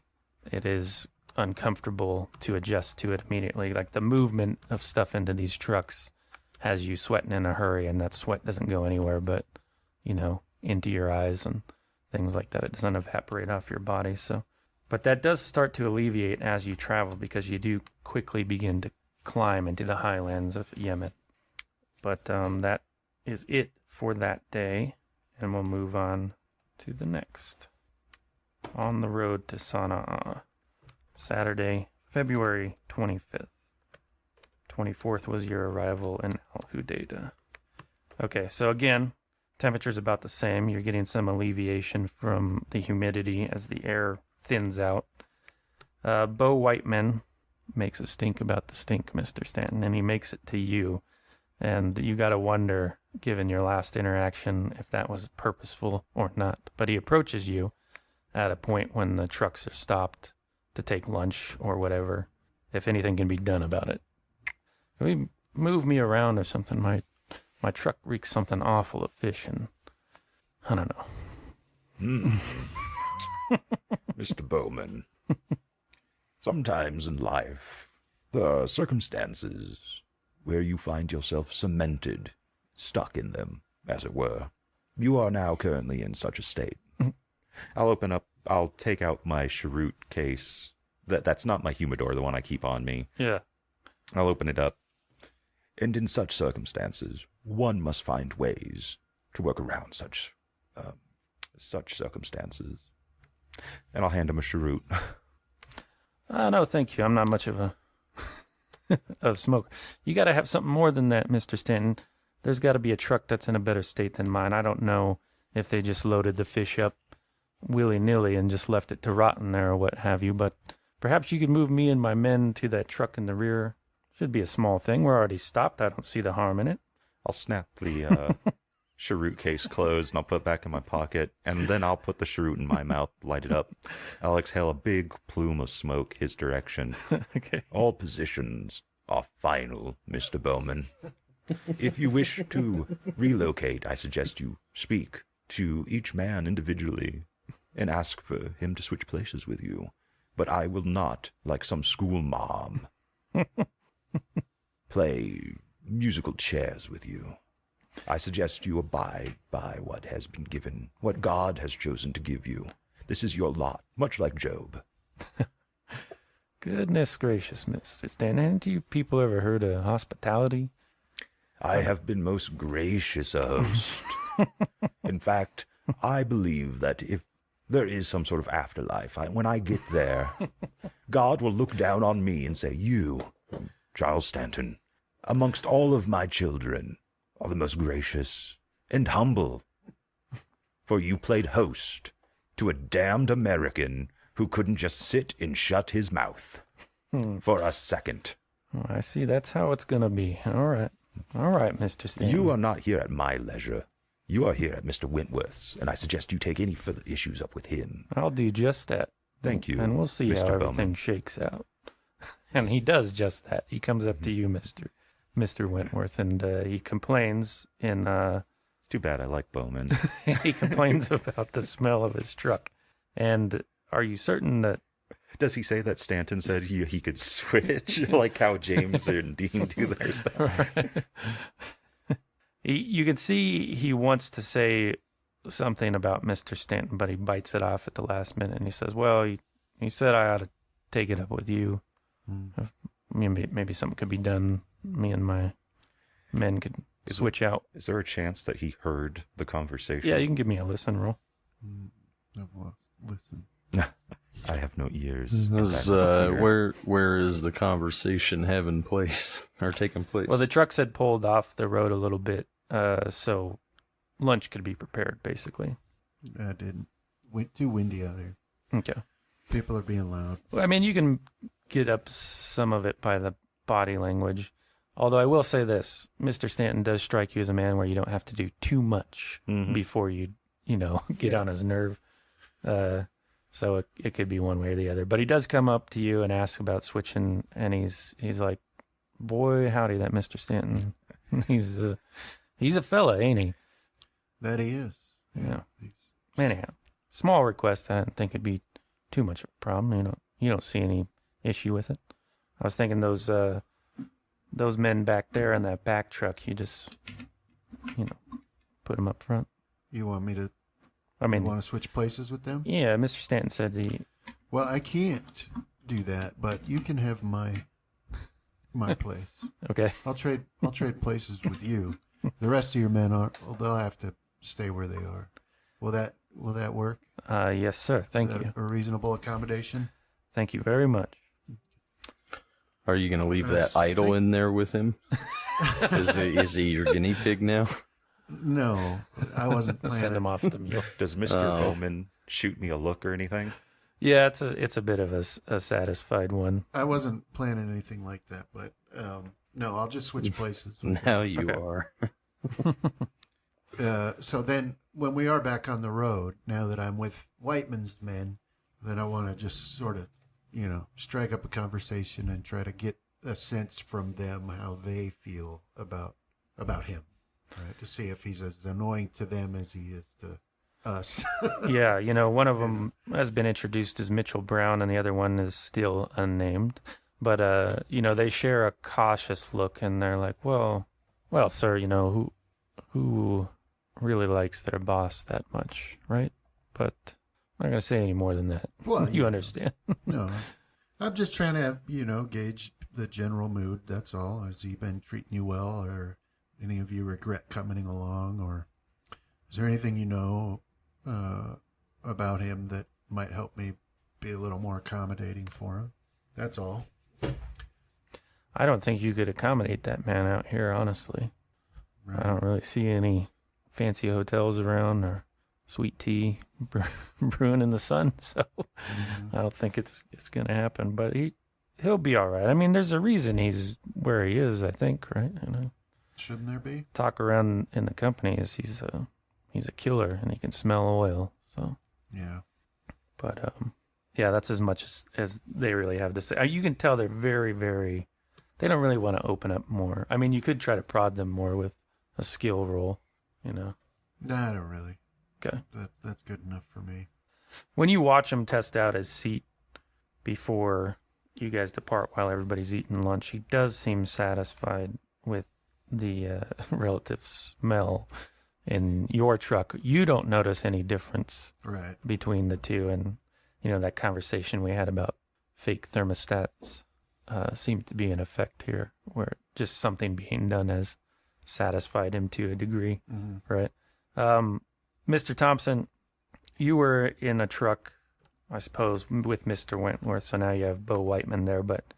Speaker 1: it is uncomfortable to adjust to it immediately. Like the movement of stuff into these trucks has you sweating in a hurry, and that sweat doesn't go anywhere but, into your eyes and things like that. It doesn't evaporate off your body. But that does start to alleviate as you travel, because you do quickly begin to climb into the highlands of Yemen. But that is it for that day, and we'll move on to the next. On the road to Sana'a. Saturday, February 25th. 24th was your arrival in Al-Hudaydah. Okay, so again, temperature's about the same. You're getting some alleviation from the humidity as the air thins out. Bo Whiteman makes a stink about the stink, Mr. Stanton, and he makes it to you. And you got to wonder, given your last interaction, if that was purposeful or not. But he approaches you at a point when the trucks are stopped to take lunch or whatever, if anything can be done about it. Can we move me around or something? My truck reeks something awful of fish, and I don't know.
Speaker 5: Mr. Bowman, sometimes in life, there are circumstances where you find yourself cemented, stuck in them, as it were. You are now currently in such a state.
Speaker 3: I'll take out my cheroot case. That's not my humidor, the one I keep on me.
Speaker 1: Yeah.
Speaker 3: I'll open it up.
Speaker 5: And in such circumstances, one must find ways to work around such circumstances.
Speaker 3: And I'll hand him a cheroot.
Speaker 1: No, thank you. I'm not much of a smoker. You got to have something more than that, Mr. Stanton. There's got to be a truck that's in a better state than mine. I don't know if they just loaded the fish up willy-nilly and just left it to rot in there or what have you, but perhaps you could move me and my men to that truck in the rear. Should be a small thing. We're already stopped. I don't see the harm in it.
Speaker 3: I'll snap the cheroot case closed and I'll put it back in my pocket, and then I'll put the cheroot in my mouth, light it up. I'll exhale a big plume of smoke his direction.
Speaker 1: Okay.
Speaker 5: All positions are final, Mr. Bowman. If you wish to relocate, I suggest you speak to each man individually and ask for him to switch places with you. But I will not, like some school mom, play musical chairs with you. I suggest you abide by what has been given, what God has chosen to give you. This is your lot, much like Job.
Speaker 1: Goodness gracious, Mr. Stanton. Haven't you people ever heard of hospitality?
Speaker 5: I have been most gracious a host. In fact, I believe that if there is some sort of afterlife, when I get there, God will look down on me and say, you, Charles Stanton, amongst all of my children, are the most gracious and humble. For you played host to a damned American who couldn't just sit and shut his mouth for a second.
Speaker 1: Oh, I see. That's how it's going to be. All right. All right, Mr. Stanton.
Speaker 5: You are not here at my leisure. You are here at Mr. Wentworth's, and I suggest you take any further issues up with him.
Speaker 1: I'll do just that.
Speaker 5: Thank you,
Speaker 1: And we'll see
Speaker 5: Mr.
Speaker 1: how
Speaker 5: Bowman.
Speaker 1: everything shakes out. And he does just that. He comes up to you, Mr. Wentworth, and he complains in...
Speaker 3: It's too bad I like Bowman.
Speaker 1: he complains about the smell of his truck. And are you certain that...
Speaker 3: Does he say that Stanton said he could switch, like how James and Dean do their stuff?
Speaker 1: You can see he wants to say something about Mr. Stanton, but he bites it off at the last minute, and he says, well, he said I ought to take it up with you. Maybe something could be done. Me and my men could switch out.
Speaker 3: Is there a chance that he heard the conversation?
Speaker 1: Yeah, you can give me a listen roll.
Speaker 2: Listen.
Speaker 3: I have no ears.
Speaker 4: Where is the conversation having place or taking place?
Speaker 1: Well, the trucks had pulled off the road a little bit, so lunch could be prepared, basically.
Speaker 2: I didn't. Too windy out here.
Speaker 1: Okay.
Speaker 2: People are being loud.
Speaker 1: Well, I mean, you can get up some of it by the body language. Although I will say this, Mr. Stanton does strike you as a man where you don't have to do too much before you get on his nerve. So it could be one way or the other. But he does come up to you and ask about switching, and he's like, boy, howdy, that Mr. Stanton. He's a fella, ain't he?
Speaker 2: That he is.
Speaker 1: Yeah. Anyhow, small request. I didn't think it'd be too much of a problem. You don't see any issue with it. I was thinking those men back there in that back truck, you just, put them up front.
Speaker 2: You want me to?
Speaker 1: I mean,
Speaker 2: you want to switch places with them?
Speaker 1: Yeah, Mr. Stanton said he.
Speaker 2: Well, I can't do that, but you can have my place.
Speaker 1: Okay.
Speaker 2: I'll trade places with you. The rest of your men they'll have to stay where they are. Will that work?
Speaker 1: Yes, sir. Thank you.
Speaker 2: A reasonable accommodation?
Speaker 1: Thank you very much.
Speaker 4: Are you going to leave that idol in there with him? Is he your guinea pig now?
Speaker 2: No, I wasn't planning.
Speaker 1: Send him off the mule.
Speaker 3: Does Mr. Bowman shoot me a look or anything?
Speaker 1: Yeah, it's a bit of a satisfied one.
Speaker 2: I wasn't planning anything like that, but no, I'll just switch places.
Speaker 4: Now you are.
Speaker 2: So then when we are back on the road, now that I'm with Whiteman's men, then I want to just sort of, strike up a conversation and try to get a sense from them how they feel about him, right? To see if he's as annoying to them as he is to us.
Speaker 1: Yeah, one of them has been introduced as Mitchell Brown, and the other one is still unnamed. But they share a cautious look, and they're like, "Well, sir, who really likes their boss that much, right?" But I'm not gonna say any more than that.
Speaker 2: Well,
Speaker 1: you understand?
Speaker 2: No, I'm just trying to, gauge the general mood. That's all. Has he been treating you well, or any of you regret coming along, or is there anything about him that might help me be a little more accommodating for him? That's all.
Speaker 1: I don't think you could accommodate that man out here, honestly.
Speaker 2: Right.
Speaker 1: I don't really see any fancy hotels around or sweet tea brewing in the sun, so I don't think it's going to happen. But he'll be all right. I mean, there's a reason he's where he is, I think, right?
Speaker 2: Shouldn't there be?
Speaker 1: Talk around in the company is he's a killer and he can smell oil. So
Speaker 2: yeah.
Speaker 1: But yeah, that's as much as they really have to say. You can tell they're very, very. They don't really want to open up more. I mean, you could try to prod them more with a skill roll,
Speaker 2: No, I don't really.
Speaker 1: Okay.
Speaker 2: That's good enough for me.
Speaker 1: When you watch him test out his seat before you guys depart while everybody's eating lunch, he does seem satisfied with the relative smell in your truck. You don't notice any difference
Speaker 2: right
Speaker 1: between the two, and that conversation we had about fake thermostats seems to be in effect here, where just something being done has satisfied him to a degree, right? Mr. Thompson, you were in a truck, I suppose, with Mr. Wentworth, so now you have Bo Whiteman there, but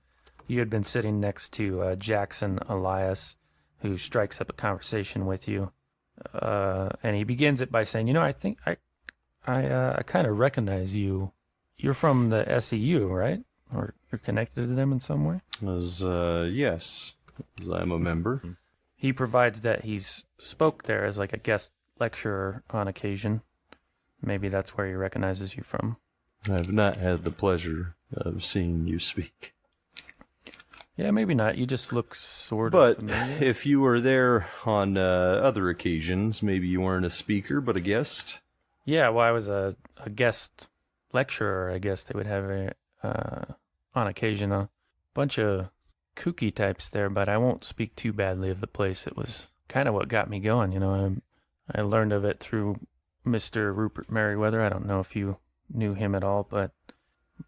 Speaker 1: you had been sitting next to Jackson Elias, who strikes up a conversation with you, and he begins it by saying, I think I kind of recognize you. You're from the SEU, right? Or you're connected to them in some way?
Speaker 4: Yes, as I'm a member.
Speaker 1: He provides that he's spoke there as like a guest lecturer on occasion. Maybe that's where he recognizes you from.
Speaker 4: I've not had the pleasure of seeing you speak.
Speaker 1: Yeah, maybe not. You just look sort of familiar.
Speaker 4: But if you were there on other occasions, maybe you weren't a speaker, but a guest?
Speaker 1: Yeah, well, I was a guest lecturer, I guess they would have on occasion. A bunch of kooky types there, but I won't speak too badly of the place. It was kind of what got me going, I learned of it through Mr. Rupert Merriweather. I don't know if you knew him at all, but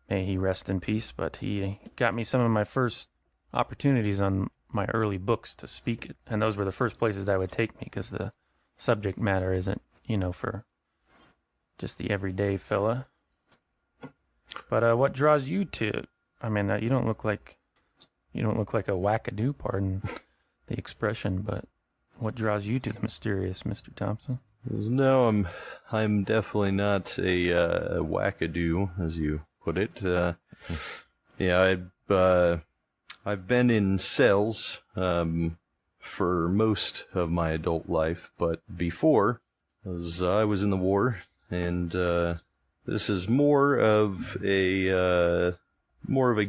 Speaker 1: may he rest in peace. But he got me some of my first opportunities on my early books to speak, and those were the first places that would take me, because the subject matter isn't, for just the everyday fella. But what draws you to? I mean, you don't look like a wackadoo, pardon the expression, but what draws you to the mysterious, Mr. Thompson?
Speaker 4: No, I'm definitely not a wackadoo, as you put it. Yeah, I've been in cells for most of my adult life, but before, as I was in the war, and this is more of a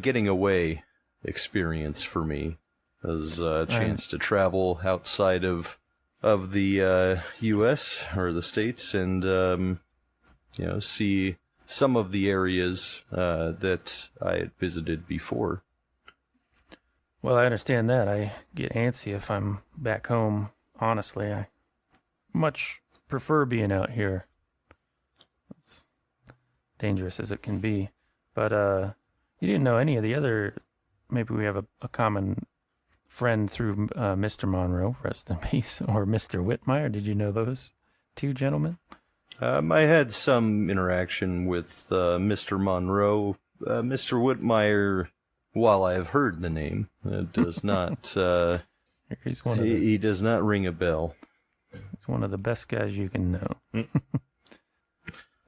Speaker 4: getting away experience for me, as a chance to travel outside of the U.S. or the States, and see some of the areas that I had visited before.
Speaker 1: Well, I understand that. I get antsy if I'm back home. Honestly, I much prefer being out here. It's dangerous as it can be. But you didn't know any of the other... Maybe we have a common friend through Mr. Monroe, rest in peace, or Mr. Whitmire. Did you know those two gentlemen?
Speaker 4: I had some interaction with Mr. Monroe. Mr. Whitmire, while I have heard the name, does not...
Speaker 1: He's one of the,
Speaker 4: he does not ring a bell.
Speaker 1: He's one of the best guys you can know.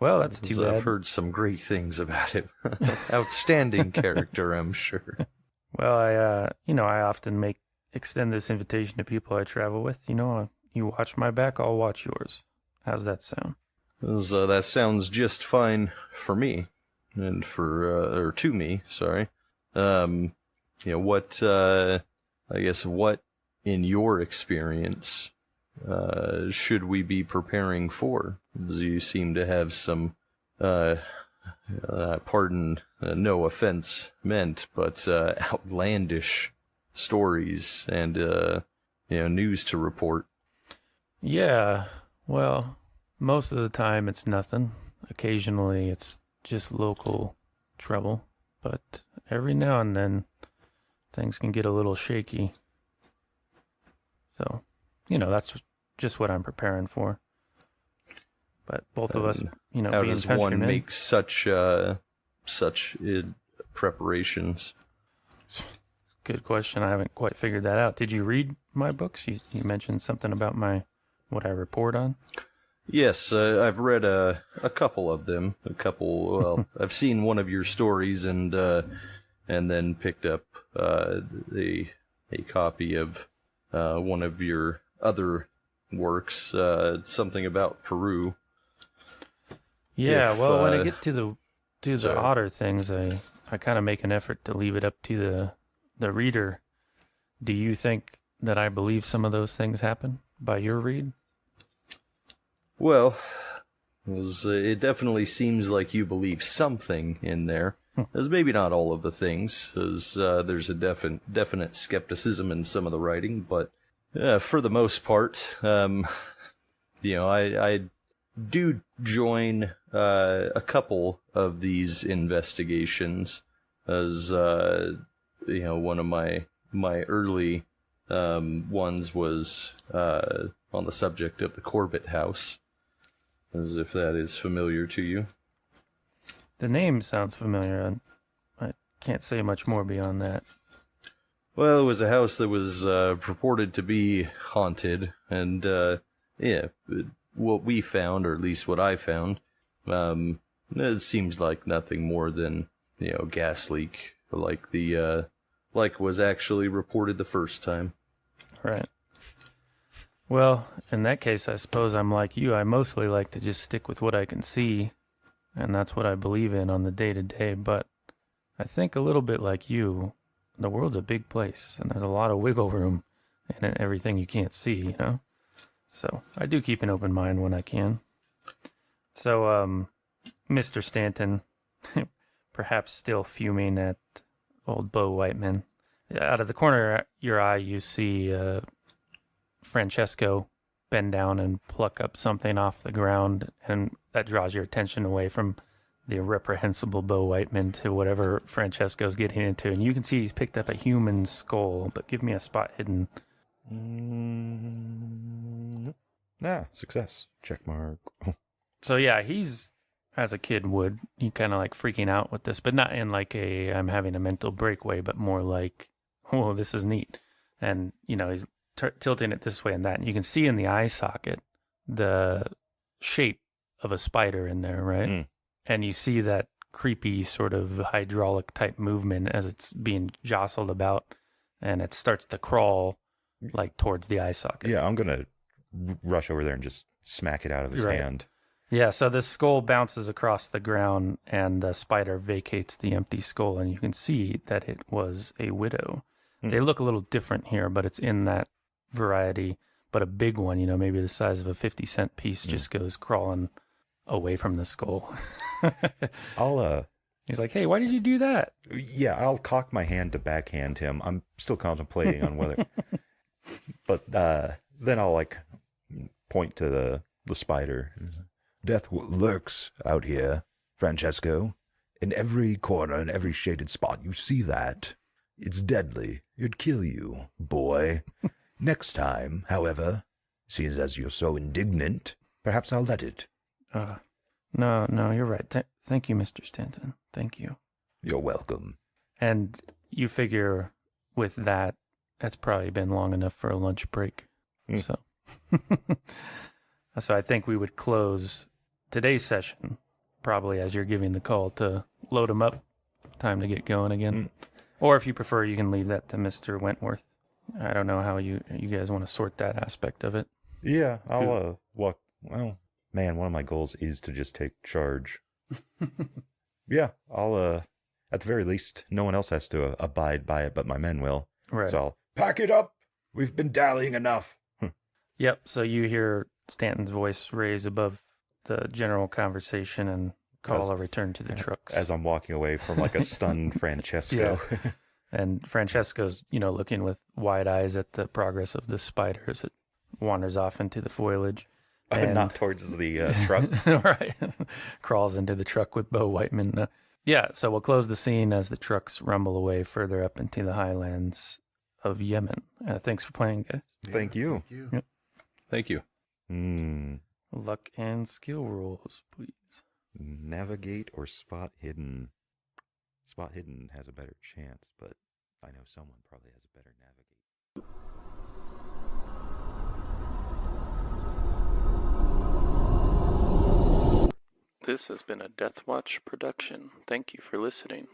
Speaker 1: Well, that's too bad.
Speaker 4: I've heard some great things about him. Outstanding character, I'm sure.
Speaker 1: Well, I often extend this invitation to people I travel with. You watch my back, I'll watch yours. How's that sound?
Speaker 4: That sounds just fine for me, and or to me, sorry. What, I guess, what in your experience should we be preparing for? As you seem to have some, pardon, no offense meant, but outlandish stories and, news to report.
Speaker 1: Yeah, well, most of the time it's nothing. Occasionally it's just local trouble, but every now and then things can get a little shaky. So, that's just what I'm preparing for. But both of us,
Speaker 4: how
Speaker 1: being
Speaker 4: does one
Speaker 1: countrymen,
Speaker 4: make such preparations?
Speaker 1: Good question. I haven't quite figured that out. Did you read my books? You mentioned something about what I report on.
Speaker 4: Yes, I've read a couple of them. Well, I've seen one of your stories and then picked up a copy of one of your other works, something about Peru.
Speaker 1: Yeah, well, when I get to the odder things, I kind of make an effort to leave it up to the reader. Do you think that I believe some of those things happen by your read?
Speaker 4: Well, it definitely seems like you believe something in there. As maybe not all of the things, as there's a definite skepticism in some of the writing, but for the most part, I do join a couple of these investigations, as one of my early ones was on the subject of the Corbett House, as if that is familiar to you.
Speaker 1: The name sounds familiar. I can't say much more beyond that.
Speaker 4: Well, it was a house that was purported to be haunted, and what we found, or at least what I found, it seems like nothing more than gas leak, like was actually reported the first time.
Speaker 1: Right. Well, in that case, I suppose I'm like you. I mostly like to just stick with what I can see, and that's what I believe in on the day-to-day, but I think a little bit like you, the world's a big place, and there's a lot of wiggle room in everything you can't see, So I do keep an open mind when I can. So, Mr. Stanton, perhaps still fuming at old Bo Whiteman. Out of the corner of your eye, you see Francesco bend down and pluck up something off the ground, and that draws your attention away from the reprehensible Bo Whiteman to whatever Francesco's getting into. And you can see he's picked up a human skull, but give me a spot hidden.
Speaker 3: Success. Check mark.
Speaker 1: So yeah, he's, as a kid would, he kind of like freaking out with this, but not in like I'm having a mental break way, but more like, oh, this is neat. And, he's tilting it this way and that. And you can see in the eye socket the shape of a spider in there, right? Mm. And you see that creepy sort of hydraulic type movement as it's being jostled about, and it starts to crawl like towards the eye socket.
Speaker 3: Yeah, I'm going to rush over there and just smack it out of his hand.
Speaker 1: Yeah, so the skull bounces across the ground, and the spider vacates the empty skull, and you can see that it was a widow. They look a little different here, but it's in that variety. But a big one, maybe the size of a 50-cent piece, just goes crawling away from the skull. He's like, hey, why did you do that?
Speaker 3: Yeah, I'll cock my hand to backhand him. I'm still contemplating on whether... But then I'll, point to the spider.
Speaker 5: Death lurks out here, Francesco. In every corner, in every shaded spot, you see that. It's deadly. It'd kill you, boy. Next time, however, seeing as you're so indignant, perhaps I'll let it.
Speaker 1: No, you're right. Thank you, Mr. Stanton. Thank you.
Speaker 5: You're welcome.
Speaker 1: And you figure with that, that's probably been long enough for a lunch break. So I think we would close today's session probably as you're giving the call to load them up. Time to get going again. Or if you prefer, you can leave that to Mr. Wentworth. I don't know how you guys want to sort that aspect of it.
Speaker 3: Yeah, I'll Man, one of my goals is to just take charge. Yeah, I'll, at the very least, no one else has to abide by it, but my men will.
Speaker 1: Right.
Speaker 3: So I'll pack it up. We've been dallying enough.
Speaker 1: Yep. So you hear Stanton's voice raise above the general conversation and call a return to the trucks.
Speaker 3: As I'm walking away from like a stunned Francesco.
Speaker 1: Yeah. And Francesco's, looking with wide eyes at the progress of the spider as it wanders off into the foliage. And
Speaker 3: Not towards the trucks.
Speaker 1: right. Crawls into the truck with Bo Whiteman. Yeah, so we'll close the scene as the trucks rumble away further up into the highlands of Yemen. Thanks for playing, guys.
Speaker 3: Thank you.
Speaker 2: Thank you.
Speaker 1: Yep.
Speaker 4: Thank you.
Speaker 1: Luck and skill rolls, please.
Speaker 3: Navigate or spot hidden. Spot hidden has a better chance, but I know someone probably has a better navigate.
Speaker 1: This has been a Deathwatch production. Thank you for listening.